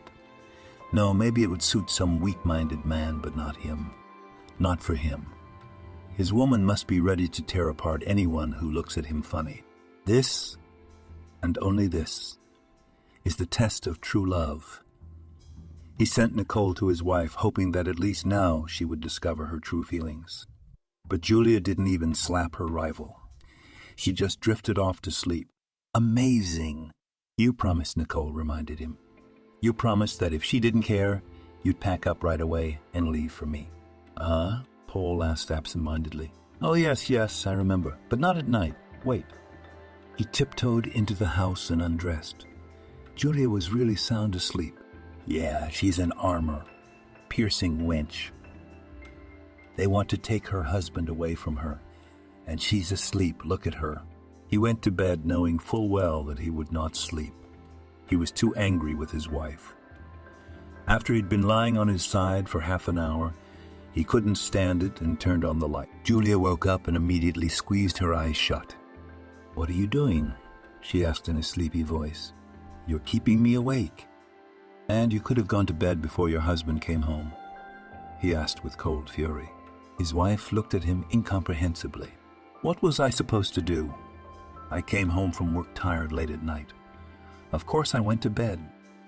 No, maybe it would suit some weak-minded man, but not him. Not for him. His woman must be ready to tear apart anyone who looks at him funny. This, and only this, is the test of true love. He sent Nicole to his wife, hoping that at least now she would discover her true feelings. But Julia didn't even slap her rival. She just drifted off to sleep. Amazing. "You promised," Nicole reminded him. "You promised that if she didn't care, you'd pack up right away and leave for me." Paul asked absent-mindedly. Oh, yes, I remember, but not at night. Wait. He tiptoed into the house and undressed. Julia was really sound asleep. Yeah, she's in armor. Piercing wench. They want to take her husband away from her, and she's asleep. Look at her. He went to bed knowing full well that he would not sleep. He was too angry with his wife. After he'd been lying on his side for half an hour, he couldn't stand it and turned on the light. Julia woke up and immediately squeezed her eyes shut. What are you doing? She asked in a sleepy voice. You're keeping me awake. And you could have gone to bed before your husband came home, he asked with cold fury. His wife looked at him incomprehensibly. What was I supposed to do? I came home from work tired late at night. Of course I went to bed.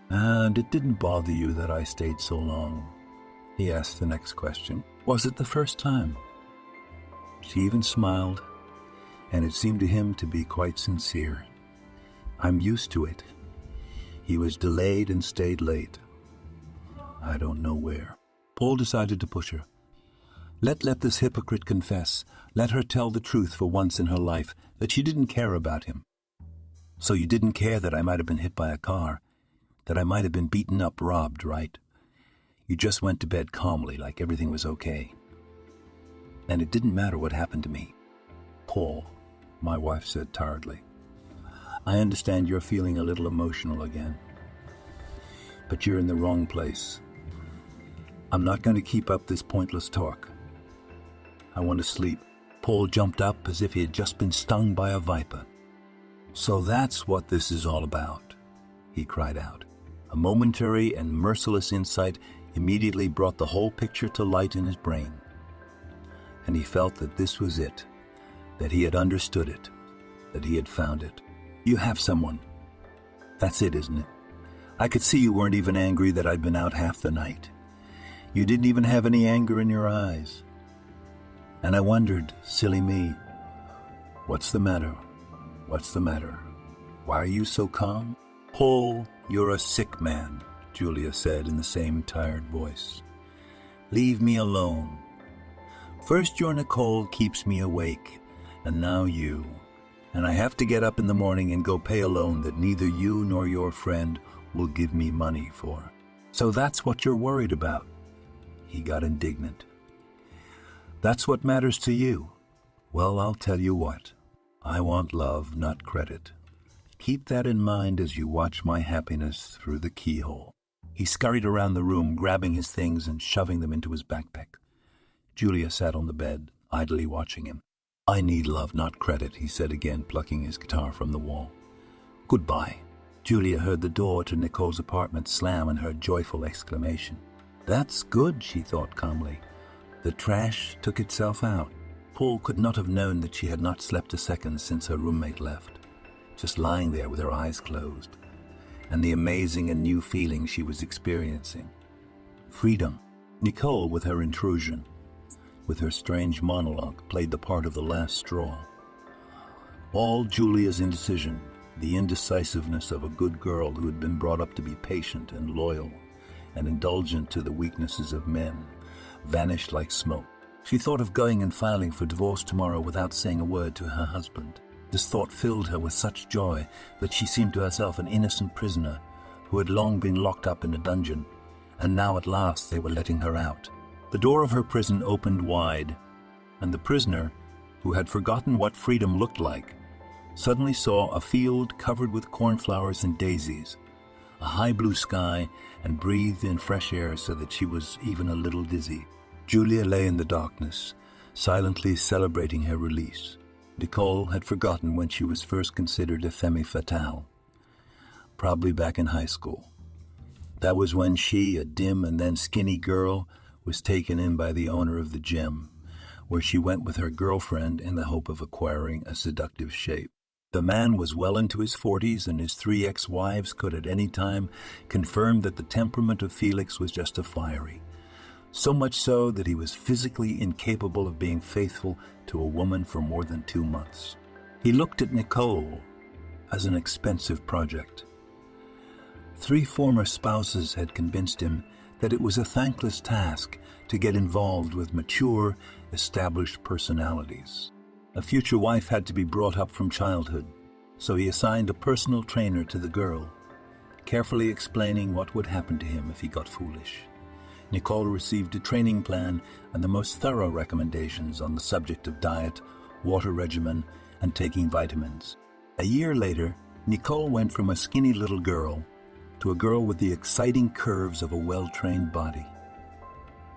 And it didn't bother you that I stayed so long? He asked the next question. Was it the first time? She even smiled, and it seemed to him to be quite sincere. I'm used to it. He was delayed and stayed late. I don't know where. Paul decided to push her. Let this hypocrite confess. Let her tell the truth for once in her life, that she didn't care about him. So you didn't care that I might have been hit by a car, that I might have been beaten up, robbed, right? You just went to bed calmly, like everything was okay. And it didn't matter what happened to me. Paul, my wife said tiredly, I understand you're feeling a little emotional again. But you're in the wrong place. I'm not going to keep up this pointless talk. I want to sleep. Paul jumped up as if he had just been stung by a viper. So that's what this is all about, he cried out. A momentary and merciless insight immediately brought the whole picture to light in his brain. And he felt that this was it, that he had understood it, that he had found it. You have someone. That's it, isn't it? I could see you weren't even angry that I'd been out half the night. You didn't even have any anger in your eyes. And I wondered, silly me, what's the matter? What's the matter? Why are you so calm? Paul, you're a sick man, Julia said in the same tired voice. Leave me alone. First your Nicole keeps me awake, and now you. And I have to get up in the morning and go pay a loan that neither you nor your friend will give me money for. So that's what you're worried about. He got indignant. That's what matters to you. Well, I'll tell you what. I want love, not credit. Keep that in mind as you watch my happiness through the keyhole. He scurried around the room, grabbing his things and shoving them into his backpack. Julia sat on the bed, idly watching him. I need love, not credit, he said again, plucking his guitar from the wall. Goodbye. Julia heard the door to Nicole's apartment slam and heard joyful exclamation. That's good, she thought calmly. The trash took itself out. Paul could not have known that she had not slept a second since her roommate left, just lying there with her eyes closed, and the amazing and new feeling she was experiencing. Freedom. Nicole, with her intrusion, with her strange monologue, played the part of the last straw. All Julia's indecision, the indecisiveness of a good girl who had been brought up to be patient and loyal and indulgent to the weaknesses of men, vanished like smoke. She thought of going and filing for divorce tomorrow without saying a word to her husband. This thought filled her with such joy that she seemed to herself an innocent prisoner who had long been locked up in a dungeon, and now at last they were letting her out. The door of her prison opened wide, and the prisoner, who had forgotten what freedom looked like, suddenly saw a field covered with cornflowers and daisies, a high blue sky, and breathed in fresh air so that she was even a little dizzy. Julia lay in the darkness, silently celebrating her release. Nicole had forgotten when she was first considered a femme fatale, probably back in high school. That was when she, a dim and then skinny girl, was taken in by the owner of the gym, where she went with her girlfriend in the hope of acquiring a seductive shape. The man was well into his 40s, and his 3 ex-wives could at any time confirm that the temperament of Felix was just a fiery. So much so that he was physically incapable of being faithful to a woman for more than 2 months. He looked at Nicole as an expensive project. 3 former spouses had convinced him that it was a thankless task to get involved with mature, established personalities. A future wife had to be brought up from childhood, so he assigned a personal trainer to the girl, carefully explaining what would happen to him if he got foolish. Nicole received a training plan and the most thorough recommendations on the subject of diet, water regimen, and taking vitamins. A year later, Nicole went from a skinny little girl to a girl with the exciting curves of a well-trained body.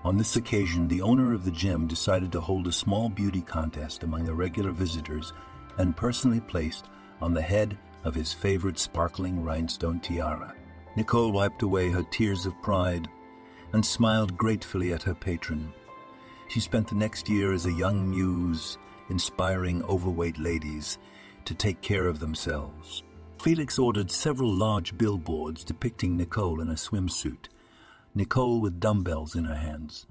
On this occasion, the owner of the gym decided to hold a small beauty contest among the regular visitors and personally placed on the head of his favorite sparkling rhinestone tiara. Nicole wiped away her tears of pride and smiled gratefully at her patron. She spent the next year as a young muse, inspiring overweight ladies to take care of themselves. Felix ordered several large billboards depicting Nicole in a swimsuit, Nicole with dumbbells in her hands,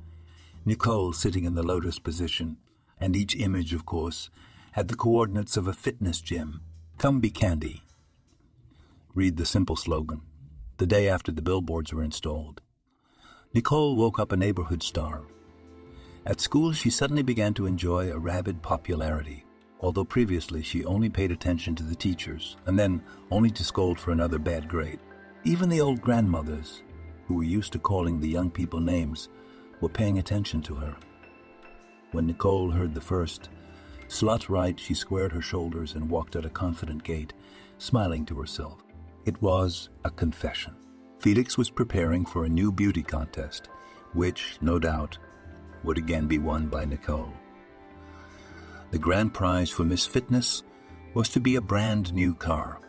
Nicole sitting in the lotus position, and each image, of course, had the coordinates of a fitness gym. Come be candy. Read the simple slogan, the day after the billboards were installed. Nicole woke up a neighborhood star. At school, she suddenly began to enjoy a rabid popularity, although previously she only paid attention to the teachers, and then only to scold for another bad grade. Even the old grandmothers, who were used to calling the young people names, were paying attention to her. When Nicole heard the first "Slut right," she squared her shoulders and walked at a confident gait, smiling to herself. It was a confession. Felix was preparing for a new beauty contest, which, no doubt, would again be won by Nicole. The grand prize for Miss Fitness was to be a brand new car,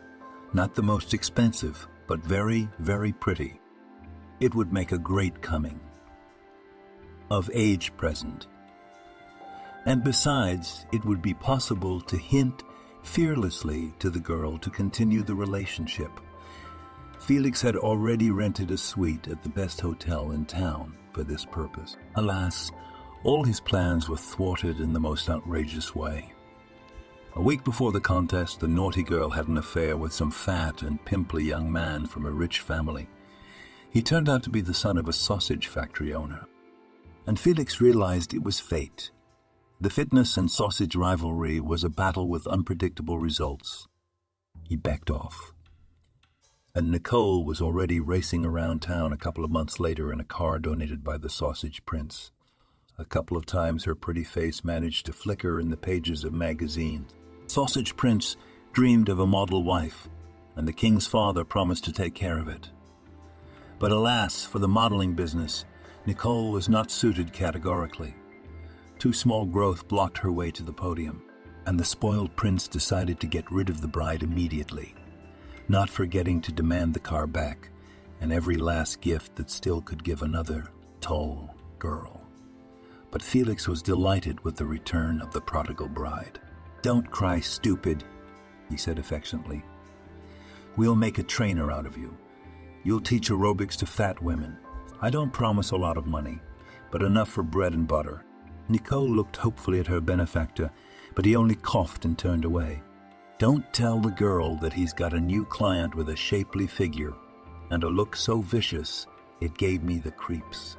not the most expensive, but very, very pretty. It would make a great coming of age present. And besides, it would be possible to hint fearlessly to the girl to continue the relationship. Felix had already rented a suite at the best hotel in town for this purpose. Alas, all his plans were thwarted in the most outrageous way. A week before the contest, the naughty girl had an affair with some fat and pimply young man from a rich family. He turned out to be the son of a sausage factory owner. And Felix realized it was fate. The fitness and sausage rivalry was a battle with unpredictable results. He backed off. And Nicole was already racing around town a couple of months later in a car donated by the Sausage Prince. A couple of times her pretty face managed to flicker in the pages of magazines. Sausage Prince dreamed of a model wife, and the king's father promised to take care of it. But alas, for the modeling business, Nicole was not suited categorically. Too small growth blocked her way to the podium, and the spoiled prince decided to get rid of the bride immediately, not forgetting to demand the car back and every last gift that still could give another tall girl. But Felix was delighted with the return of the prodigal bride. "Don't cry, stupid," he said affectionately. "We'll make a trainer out of you. You'll teach aerobics to fat women. I don't promise a lot of money, but enough for bread and butter." Nicole looked hopefully at her benefactor, but he only coughed and turned away. "Don't tell the girl that he's got a new client with a shapely figure and a look so vicious it gave me the creeps."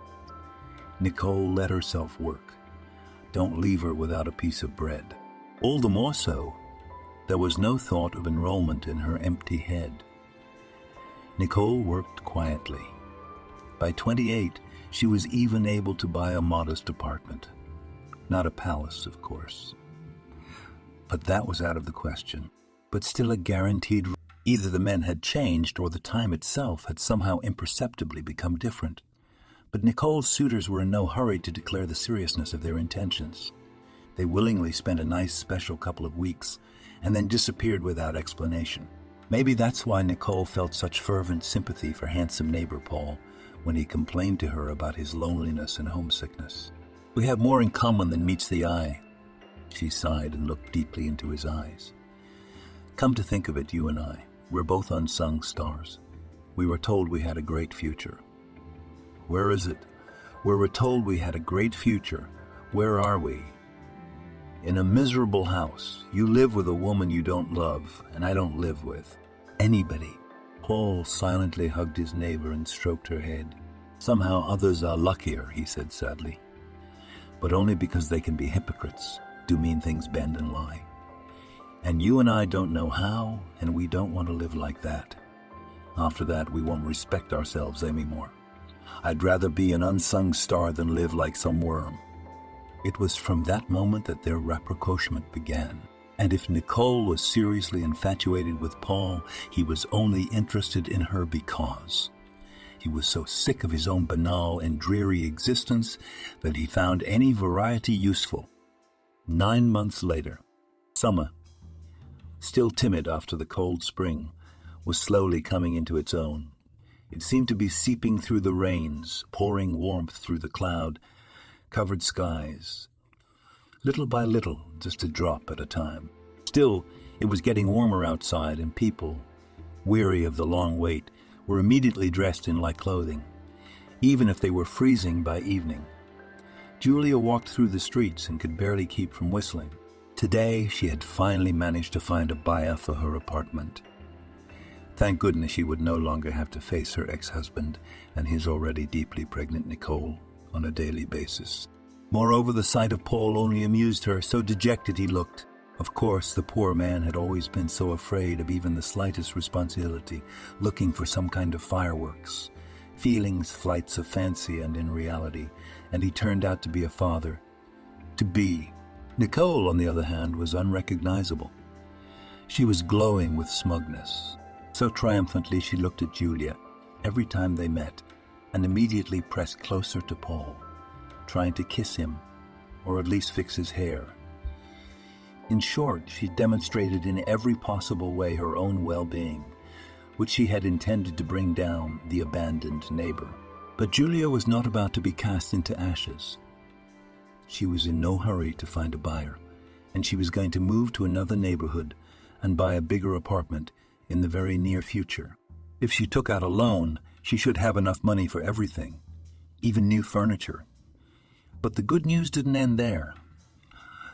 Nicole let herself work. Don't leave her without a piece of bread. All the more so, there was no thought of enrollment in her empty head. Nicole worked quietly. By 28, she was even able to buy a modest apartment. Not a palace, of course. But that was out of the question. But still a guaranteed. Either the men had changed or the time itself had somehow imperceptibly become different. But Nicole's suitors were in no hurry to declare the seriousness of their intentions. They willingly spent a nice special couple of weeks and then disappeared without explanation. Maybe that's why Nicole felt such fervent sympathy for handsome neighbor Paul when he complained to her about his loneliness and homesickness. "We have more in common than meets the eye," she sighed and looked deeply into his eyes. "Come to think of it, you and I, we're both unsung stars. We were told we had a great future. Where is it? We were told we had a great future. Where are we? In a miserable house. You live with a woman you don't love, and I don't live with anybody." Paul silently hugged his neighbor and stroked her head. Somehow others are luckier, he said sadly. But only because they can be hypocrites, do mean things bend and lie. And you and I don't know how, and we don't want to live like that. After that, we won't respect ourselves anymore. I'd rather be an unsung star than live like some worm. It was from that moment that their rapprochement began. And if Nicole was seriously infatuated with Paul, he was only interested in her because he was so sick of his own banal and dreary existence that he found any variety useful. 9 months later, summer, still timid after the cold spring, was slowly coming into its own. It seemed to be seeping through the rains, pouring warmth through the cloud-covered skies. Little by little, just a drop at a time. Still, it was getting warmer outside, and people, weary of the long wait, were immediately dressed in light clothing, even if they were freezing by evening. Julia walked through the streets and could barely keep from whistling. Today, she had finally managed to find a buyer for her apartment. Thank goodness she would no longer have to face her ex-husband and his already deeply pregnant Nicole on a daily basis. Moreover, the sight of Paul only amused her, so dejected he looked. Of course, the poor man had always been so afraid of even the slightest responsibility, looking for some kind of fireworks, feelings, flights of fancy and in reality, and he turned out to be a father. To be. Nicole, on the other hand, was unrecognizable. She was glowing with smugness. So triumphantly she looked at Julia every time they met, and immediately pressed closer to Paul, trying to kiss him, or at least fix his hair. In short, she demonstrated in every possible way her own well-being, which she had intended to bring down the abandoned neighbor. But Julia was not about to be cast into ashes. She was in no hurry to find a buyer, and she was going to move to another neighborhood and buy a bigger apartment in the very near future. If she took out a loan, she should have enough money for everything, even new furniture. But the good news didn't end there.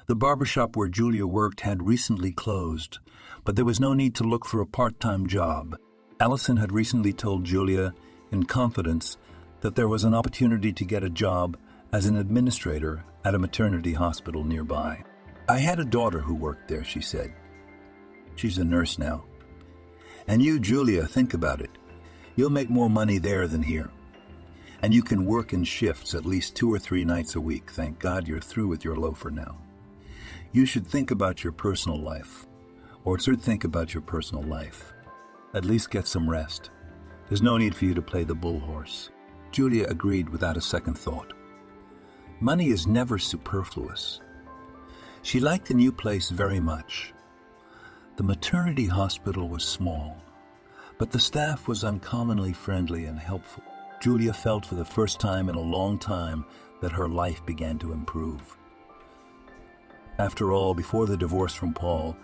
The barbershop where Julia worked had recently closed, but there was no need to look for a part-time job. Allison had recently told Julia, in confidence, that there was an opportunity to get a job as an administrator at a maternity hospital nearby. I had a daughter who worked there, she said. She's a nurse now. And you, Julia, think about it. You'll make more money there than here. And you can work in shifts at least 2 or 3 nights a week. Thank God you're through with your loafer now. You should think about your personal life. Or should think about your personal life. At least get some rest. There's no need for you to play the bull horse. Julia agreed without a second thought. Money is never superfluous. She liked the new place very much. The maternity hospital was small, but the staff was uncommonly friendly and helpful. Julia felt for the first time in a long time that her life began to improve. After all, before the divorce from Paul,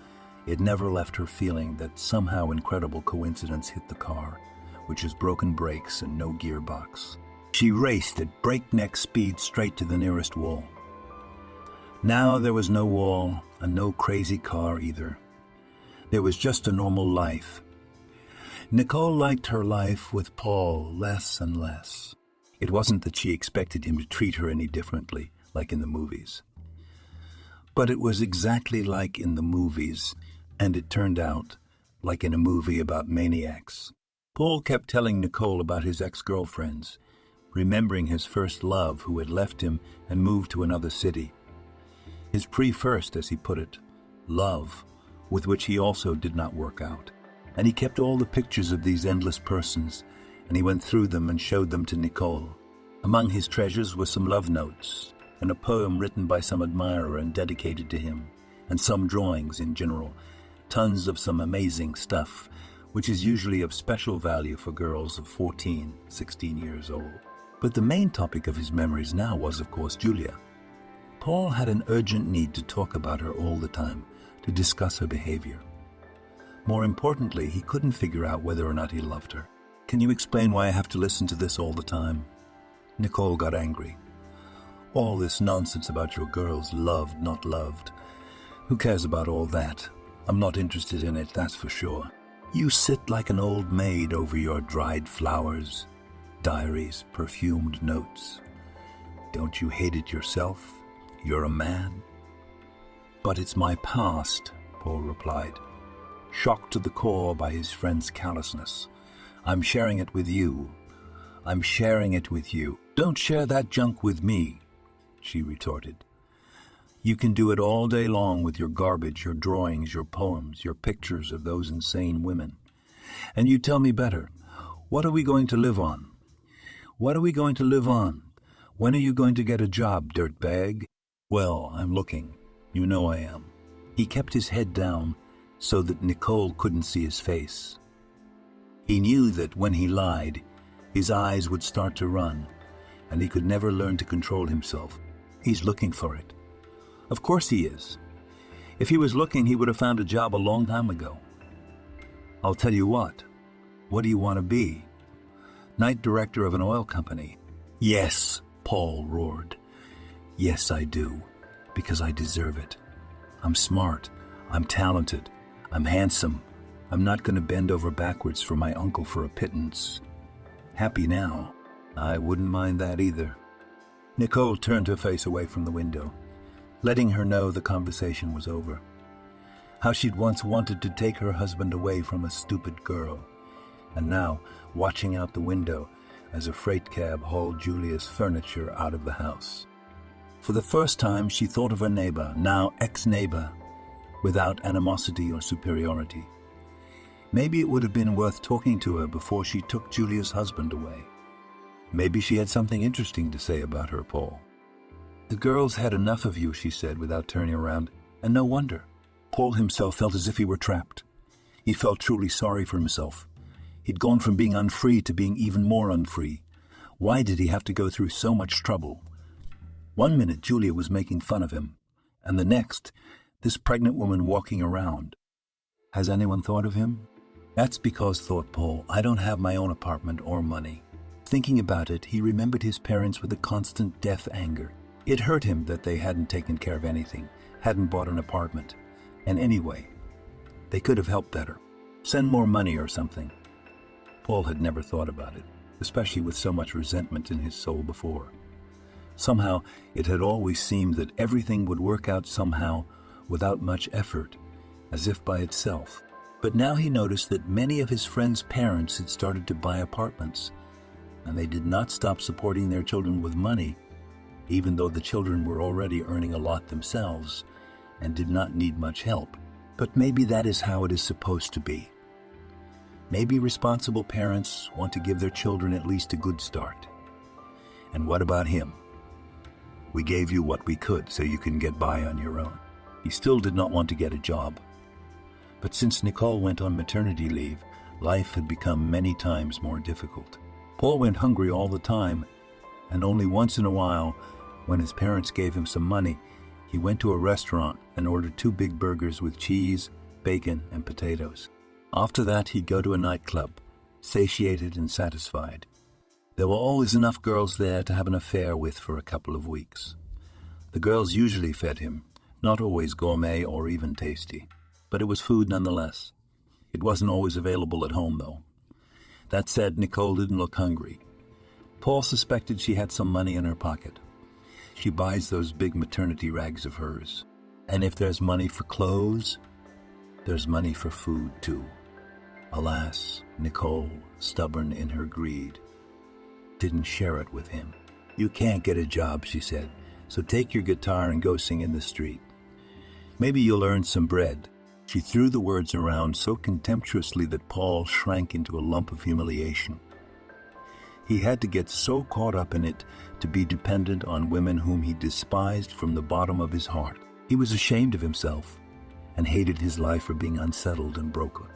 it never left her feeling that somehow incredible coincidence hit the car, which has broken brakes and no gearbox. She raced at breakneck speed straight to the nearest wall. Now there was no wall and no crazy car either. There was just a normal life. Nicole liked her life with Paul less and less. It wasn't that she expected him to treat her any differently, like in the movies. But it was exactly like in the movies, and it turned out like in a movie about maniacs. Paul kept telling Nicole about his ex-girlfriends, remembering his first love who had left him and moved to another city. His pre-first, as he put it, love, with which he also did not work out. And he kept all the pictures of these endless persons, and he went through them and showed them to Nicole. Among his treasures were some love notes, and a poem written by some admirer and dedicated to him, and some drawings in general, tons of some amazing stuff, which is usually of special value for girls of 14, 16 years old. But the main topic of his memories now was, of course, Julia. Paul had an urgent need to talk about her all the time, to discuss her behavior. More importantly, he couldn't figure out whether or not he loved her. Can you explain why I have to listen to this all the time? Nicole got angry. All this nonsense about your girls loved, not loved. Who cares about all that? I'm not interested in it, that's for sure. You sit like an old maid over your dried flowers. Diaries, perfumed notes. Don't you hate it yourself? You're a man. But it's my past, Paul replied, shocked to the core by his friend's callousness. I'm sharing it with you. I'm sharing it with you. Don't share that junk with me, she retorted. You can do it all day long with your garbage, your drawings, your poems, your pictures of those insane women. And you tell me better, what are we going to live on? What are we going to live on? When are you going to get a job, dirtbag? Well, I'm looking. You know I am. He kept his head down so that Nicole couldn't see his face. He knew that when he lied, his eyes would start to run, and he could never learn to control himself. He's looking for it. Of course he is. If he was looking, he would have found a job a long time ago. I'll tell you what. What do you want to be? Night director of an oil company. Yes, Paul roared. Yes, I do, because I deserve it. I'm smart. I'm talented. I'm handsome. I'm not going to bend over backwards for my uncle for a pittance. Happy now. I wouldn't mind that either. Nicole turned her face away from the window, letting her know the conversation was over. How she'd once wanted to take her husband away from a stupid girl, and now watching out the window as a freight cab hauled Julia's furniture out of the house. For the first time, she thought of her neighbor, now ex-neighbor, without animosity or superiority. Maybe it would have been worth talking to her before she took Julia's husband away. Maybe she had something interesting to say about her, Paul. The girls had enough of you, she said without turning around, and no wonder. Paul himself felt as if he were trapped. He felt truly sorry for himself. He'd gone from being unfree to being even more unfree. Why did he have to go through so much trouble? One minute Julia was making fun of him, and the next, this pregnant woman walking around. Has anyone thought of him? That's because, thought Paul, I don't have my own apartment or money. Thinking about it, he remembered his parents with a constant death anger. It hurt him that they hadn't taken care of anything, hadn't bought an apartment. And anyway, they could have helped better. Send more money or something. Paul had never thought about it, especially with so much resentment in his soul before. Somehow, it had always seemed that everything would work out somehow without much effort, as if by itself. But now he noticed that many of his friends' parents had started to buy apartments, and they did not stop supporting their children with money, even though the children were already earning a lot themselves and did not need much help. But maybe that is how it is supposed to be. Maybe responsible parents want to give their children at least a good start. And what about him? We gave you what we could so you can get by on your own. He still did not want to get a job. But since Nicole went on maternity leave, life had become many times more difficult. Paul went hungry all the time, and only once in a while, when his parents gave him some money, he went to a restaurant and ordered 2 big burgers with cheese, bacon, and potatoes. After that, he'd go to a nightclub, satiated and satisfied. There were always enough girls there to have an affair with for a couple of weeks. The girls usually fed him, not always gourmet or even tasty, but it was food nonetheless. It wasn't always available at home, though. That said, Nicole didn't look hungry. Paul suspected she had some money in her pocket. She buys those big maternity rags of hers. And if there's money for clothes, there's money for food, too. Alas, Nicole, stubborn in her greed, didn't share it with him. You can't get a job, she said, so take your guitar and go sing in the street. Maybe you'll earn some bread. She threw the words around so contemptuously that Paul shrank into a lump of humiliation. He had to get so caught up in it to be dependent on women whom he despised from the bottom of his heart. He was ashamed of himself and hated his life for being unsettled and broken.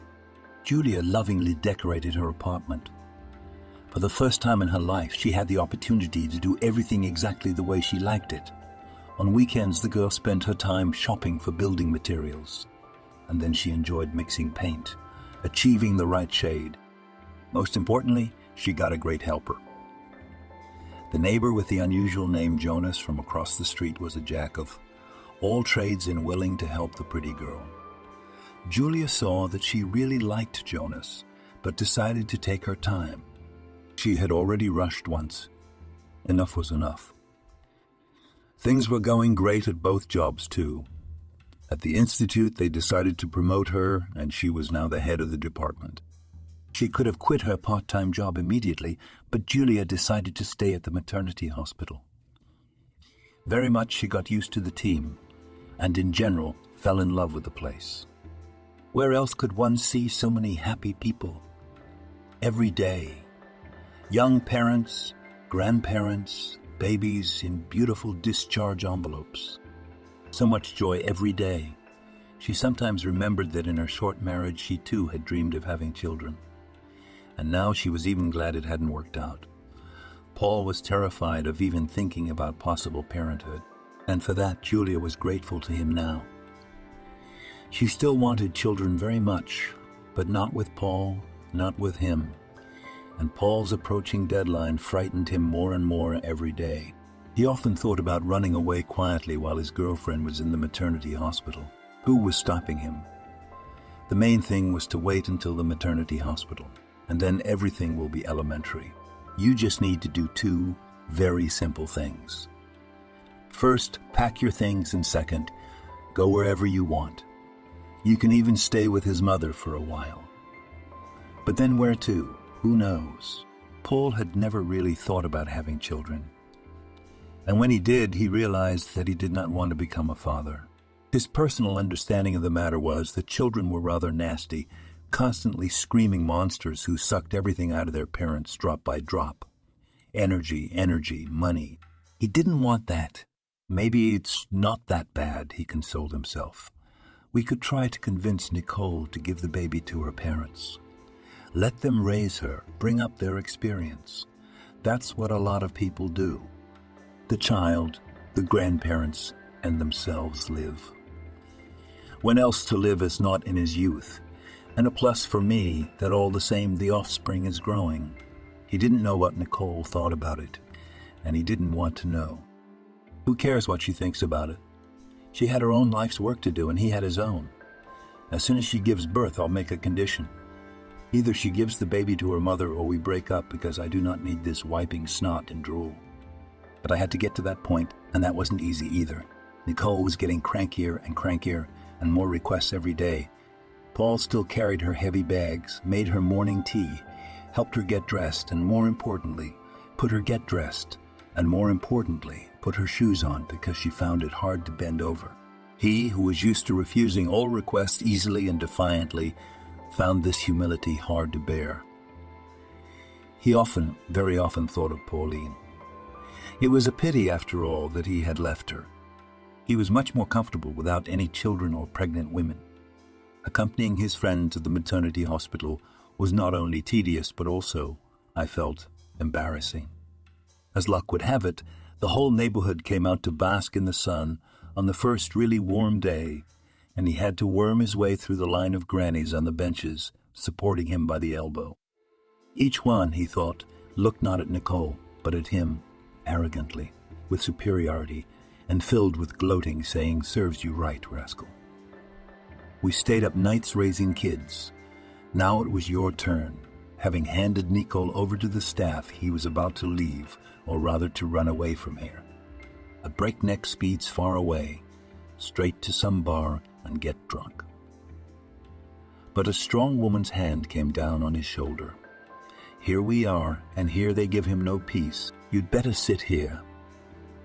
Julia lovingly decorated her apartment. For the first time in her life, she had the opportunity to do everything exactly the way she liked it. On weekends, the girl spent her time shopping for building materials, and then she enjoyed mixing paint, achieving the right shade. Most importantly, she got a great helper. The neighbor with the unusual name Jonas from across the street was a jack of all trades and willing to help the pretty girl. Julia saw that she really liked Jonas, but decided to take her time. She had already rushed once. Enough was enough. Things were going great at both jobs, too. At the institute, they decided to promote her, and she was now the head of the department. She could have quit her part-time job immediately, but Julia decided to stay at the maternity hospital. Very much she got used to the team, and in general fell in love with the place. Where else could one see so many happy people? Every day. Young parents, grandparents, babies in beautiful discharge envelopes. So much joy every day. She sometimes remembered that in her short marriage she too had dreamed of having children. And now she was even glad it hadn't worked out. Paul was terrified of even thinking about possible parenthood, and for that Julia was grateful to him now. She still wanted children very much, but not with Paul, not with him. And Paul's approaching deadline frightened him more and more every day. He often thought about running away quietly while his girlfriend was in the maternity hospital. Who was stopping him? The main thing was to wait until the maternity hospital, and then everything will be elementary. You just need to do two very simple things. First, pack your things, and second, go wherever you want. You can even stay with his mother for a while. But then where to? Who knows? Paul had never really thought about having children. And when he did, he realized that he did not want to become a father. His personal understanding of the matter was that children were rather nasty, constantly screaming monsters who sucked everything out of their parents drop by drop. Energy, energy, money. He didn't want that. Maybe it's not that bad, he consoled himself. We could try to convince Nicole to give the baby to her parents. Let them raise her, bring up their experience. That's what a lot of people do. The child, the grandparents, and themselves live. When else to live is not in his youth? And a plus for me that all the same the offspring is growing. He didn't know what Nicole thought about it, and he didn't want to know. Who cares what she thinks about it? She had her own life's work to do, and he had his own. As soon as she gives birth, I'll make a condition. Either she gives the baby to her mother or we break up, because I do not need this wiping snot and drool. But I had to get to that point, and that wasn't easy either. Nicole was getting crankier and more requests every day. Paul still carried her heavy bags, made her morning tea, helped her get dressed, and more importantly, put her shoes on because she found it hard to bend over. He, who was used to refusing all requests easily and defiantly, found this humility hard to bear. He very often thought of Pauline. It was a pity, after all, that he had left her. He was much more comfortable without any children or pregnant women. Accompanying his friend to the maternity hospital was not only tedious, but also, I felt, embarrassing. As luck would have it, the whole neighborhood came out to bask in the sun on the first really warm day, and he had to worm his way through the line of grannies on the benches, supporting him by the elbow. Each one, he thought, looked not at Nicole, but at him, arrogantly, with superiority, and filled with gloating, saying, "Serves you right, rascal." We stayed up nights raising kids. Now it was your turn. Having handed Nicole over to the staff, he was about to leave, or rather to run away from here. At breakneck speeds far away, straight to some bar and get drunk. But a strong woman's hand came down on his shoulder. "Here we are, and here they give him no peace. You'd better sit here,"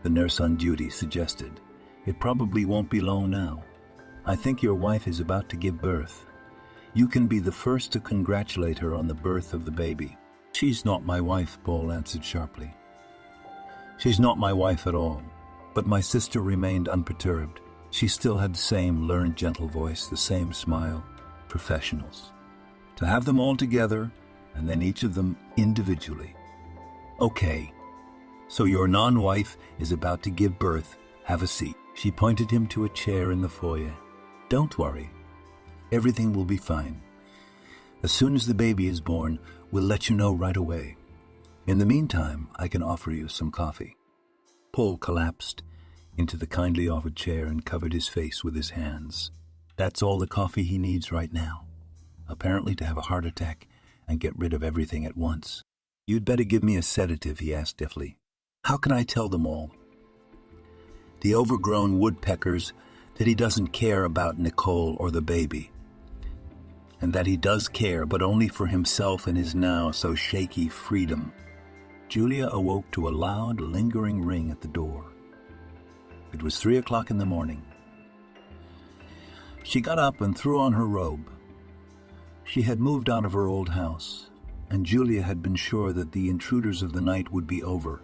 the nurse on duty suggested. "It probably won't be long now. I think your wife is about to give birth. You can be the first to congratulate her on the birth of the baby." "She's not my wife," Paul answered sharply. "She's not my wife at all." But my sister remained unperturbed. She still had the same learned gentle voice, the same smile. Professionals. To have them all together, and then each of them individually. "Okay, so your non-wife is about to give birth. Have a seat." She pointed him to a chair in the foyer. "Don't worry. Everything will be fine. As soon as the baby is born, we'll let you know right away. In the meantime, I can offer you some coffee." Paul collapsed into the kindly offered chair and covered his face with his hands. That's all the coffee he needs right now, apparently to have a heart attack and get rid of everything at once. You'd better give me a sedative, he asked stiffly. How can I tell them all? The overgrown woodpeckers that he doesn't care about Nicole or the baby. And that he does care, but only for himself and his now so shaky freedom. Julia awoke to a loud, lingering ring at the door. It was 3 o'clock in the morning. She got up and threw on her robe. She had moved out of her old house, and Julia had been sure that the intruders of the night would be over.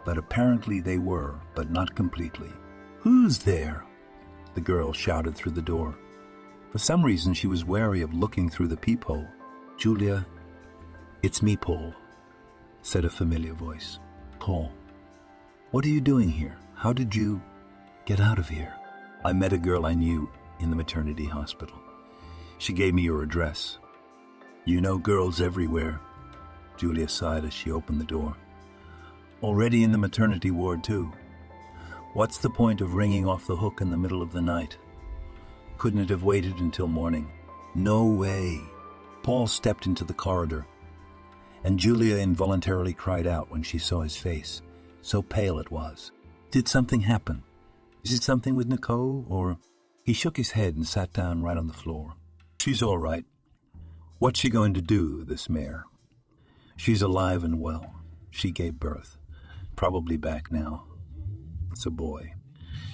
But apparently they were, but not completely. "Who's there?" the girl shouted through the door. For some reason, she was wary of looking through the peephole. "Julia, it's me, Paul," said a familiar voice. "Paul, what are you doing here? How did you get out of here?" "I met a girl I knew in the maternity hospital. She gave me your address." "You know girls everywhere," Julia sighed as she opened the door. "Already in the maternity ward, too. What's the point of ringing off the hook in the middle of the night? Couldn't it have waited until morning?" "No way." Paul stepped into the corridor, and Julia involuntarily cried out when she saw his face. So pale it was. "Did something happen? Is it something with Nicole, or—" He shook his head and sat down right on the floor. "She's all right. What's she going to do, this mare? She's alive and well. She gave birth. Probably back now. It's a boy.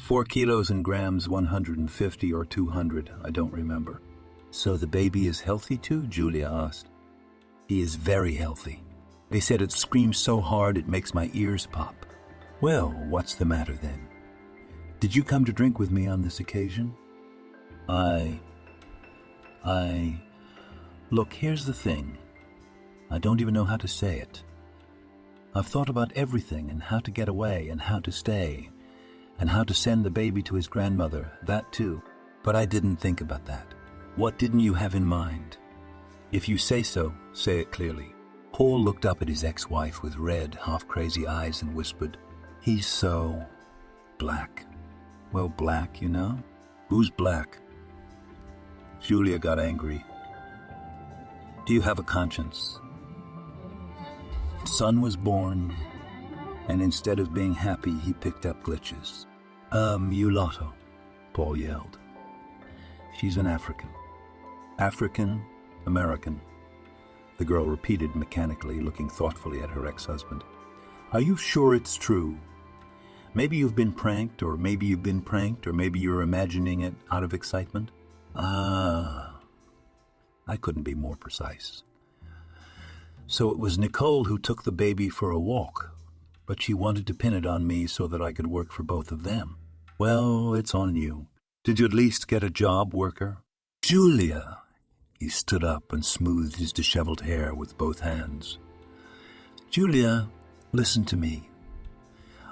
4 kilos in grams, 150 or 200, I don't remember." "So the baby is healthy too?" Julia asked. "He is very healthy. They said it screams so hard it makes my ears pop." "Well, what's the matter then? Did you come to drink with me on this occasion?" Look, here's the thing. I don't even know how to say it. I've thought about everything and how to get away and how to stay and how to send the baby to his grandmother, that too. But I didn't think about that." "What didn't you have in mind? If you say so, say it clearly." Paul looked up at his ex-wife with red, half-crazy eyes and whispered, "He's so black." "Well, black, you know? Who's black?" Julia got angry. "Do you have a conscience? Son was born, and instead of being happy, he picked up glitches." Mulatto," Paul yelled. "She's an African." "African American," the girl repeated mechanically, looking thoughtfully at her ex-husband. "Are you sure it's true? Maybe you've been pranked, or maybe you've been pranked, or maybe you're imagining it out of excitement." I couldn't be more precise. "So it was Nicole who took the baby for a walk, but she wanted to pin it on me so that I could work for both of them." "Well, it's on you. Did you at least get a job, worker?" "Julia!" He stood up and smoothed his disheveled hair with both hands. "Julia, listen to me.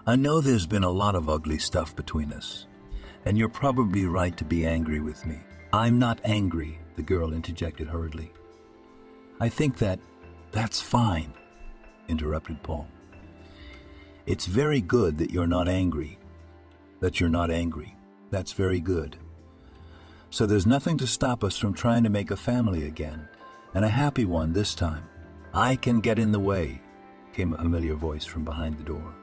I know there's been a lot of ugly stuff between us, and you're probably right to be angry with me." "I'm not angry," the girl interjected hurriedly. "I think that's fine," interrupted Paul. "It's very good that you're not angry. That's very good. So there's nothing to stop us from trying to make a family again, and a happy one this time." "I can get in the way," came a familiar voice from behind the door.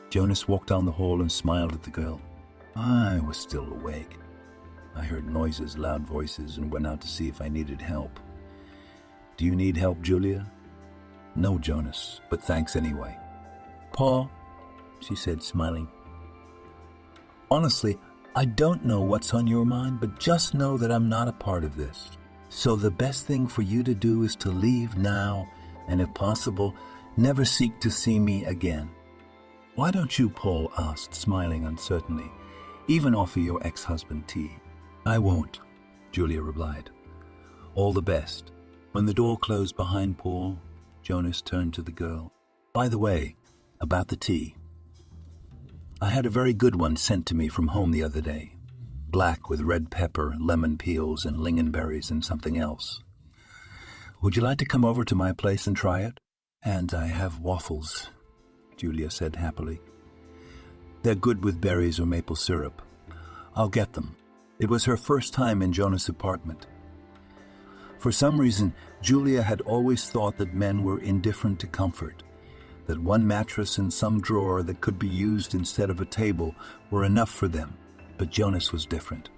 Jonas walked down the hall and smiled at the girl. "I was still awake. I heard noises, loud voices, and went out to see if I needed help. Do you need help, Julia?" "No, Jonas, but thanks anyway." "Paul," she said, smiling, "honestly, I don't know what's on your mind, but just know that I'm not a part of this. So the best thing for you to do is to leave now, and if possible, never seek to see me again." "Why don't you," Paul asked, smiling uncertainly, "even offer your ex-husband tea?" "I won't," Julia replied. "All the best." When the door closed behind Paul, Jonas turned to the girl. "By the way, about the tea. I had a very good one sent to me from home the other day. Black with red pepper, lemon peels, and lingonberries and something else. Would you like to come over to my place and try it?" "And I have waffles," Julia said happily. "They're good with berries or maple syrup. I'll get them." It was her first time in Jonas' apartment. For some reason, Julia had always thought that men were indifferent to comfort, that one mattress and some drawer that could be used instead of a table were enough for them, but Jonas was different.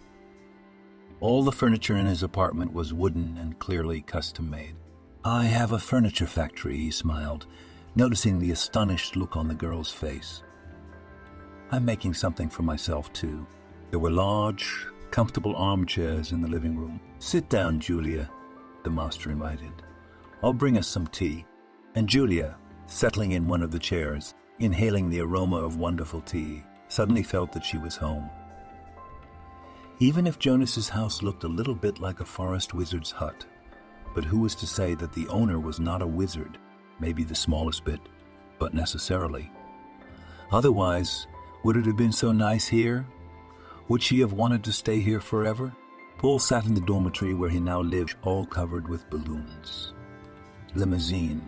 All the furniture in his apartment was wooden and clearly custom-made. "I have a furniture factory," he smiled, noticing the astonished look on the girl's face. "I'm making something for myself, too." There were large, comfortable armchairs in the living room. "Sit down, Julia," the master invited. "I'll bring us some tea." And Julia, settling in one of the chairs, inhaling the aroma of wonderful tea, suddenly felt that she was home. Even if Jonas's house looked a little bit like a forest wizard's hut, but who was to say that the owner was not a wizard, maybe the smallest bit, but necessarily? Otherwise, would it have been so nice here? Would she have wanted to stay here forever? Paul sat in the dormitory where he now lived, all covered with balloons. Limousine.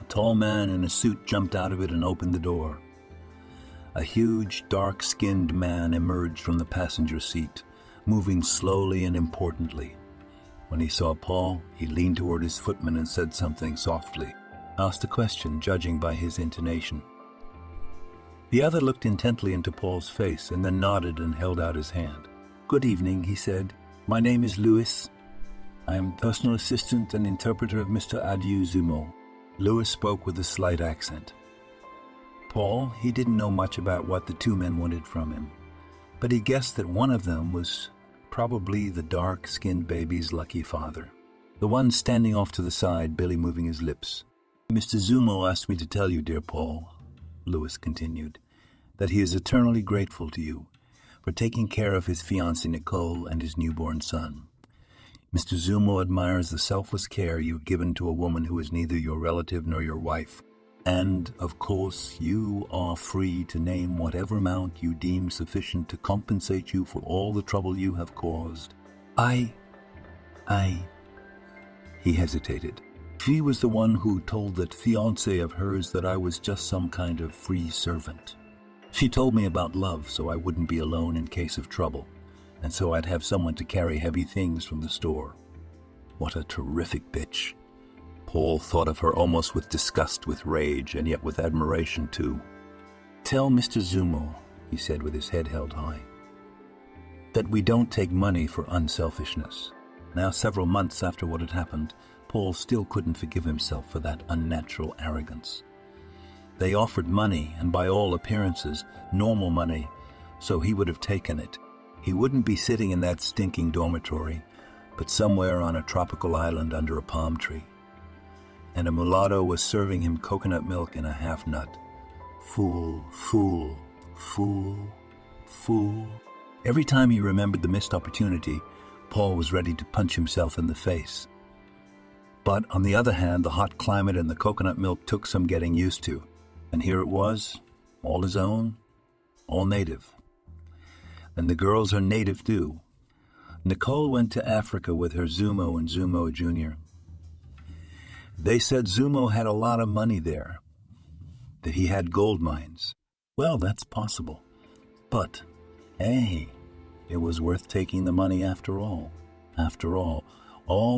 A tall man in a suit jumped out of it and opened the door. A huge, dark-skinned man emerged from the passenger seat, moving slowly and importantly. When he saw Paul, he leaned toward his footman and said something softly, asked a question, judging by his intonation. The other looked intently into Paul's face and then nodded and held out his hand. "Good evening," he said. "My name is Louis. I am personal assistant and interpreter of Mr. Adieu Zumo." Louis spoke with a slight accent. Paul, he didn't know much about what the two men wanted from him, but he guessed that one of them was probably the dark-skinned baby's lucky father. The one standing off to the side, barely moving his lips. "Mr. Zumo asked me to tell you, dear Paul," Louis continued, "that he is eternally grateful to you for taking care of his fiancée Nicole and his newborn son. Mr. Zumo admires the selfless care you've given to a woman who is neither your relative nor your wife. And, of course, you are free to name whatever amount you deem sufficient to compensate you for all the trouble you have caused." He hesitated. "She was the one who told that fiancé of hers that I was just some kind of free servant. She told me about love so I wouldn't be alone in case of trouble, and so I'd have someone to carry heavy things from the store." What a terrific bitch. Paul thought of her almost with disgust, with rage, and yet with admiration too. "Tell Mr. Zumo," he said with his head held high, "that we don't take money for unselfishness." Now, several months after what had happened, Paul still couldn't forgive himself for that unnatural arrogance. They offered money, and by all appearances, normal money, so he would have taken it. He wouldn't be sitting in that stinking dormitory, but somewhere on a tropical island under a palm tree. And a mulatto was serving him coconut milk in a half-nut. Fool, fool, fool, fool. Every time he remembered the missed opportunity, Paul was ready to punch himself in the face. But on the other hand, the hot climate and the coconut milk took some getting used to. And here it was, all his own, all native. And the girls are native too. Nicole went to Africa with her Zumo and Zumo Jr. They said Zumo had a lot of money there, that he had gold mines. Well, that's possible. But, hey, it was worth taking the money after all. After all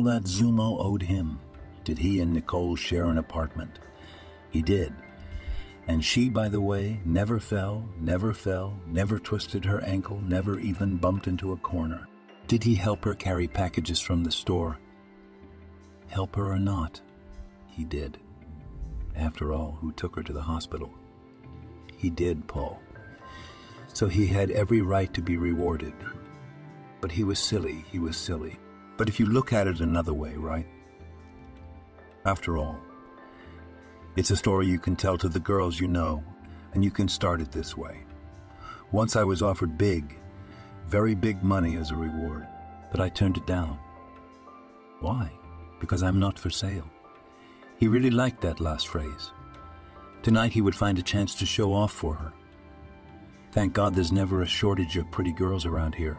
that Zumo owed him. Did he and Nicole share an apartment? He did. And she, by the way, never fell, never twisted her ankle, never even bumped into a corner. Did he help her carry packages from the store? Help her or not, he did. After all, who took her to the hospital? He did, Paul. So he had every right to be rewarded. But he was silly. But if you look at it another way, right? After all, it's a story you can tell to the girls you know, and you can start it this way. Once I was offered big, very big money as a reward, but I turned it down. Why? Because I'm not for sale. He really liked that last phrase. Tonight he would find a chance to show off for her. Thank God there's never a shortage of pretty girls around here.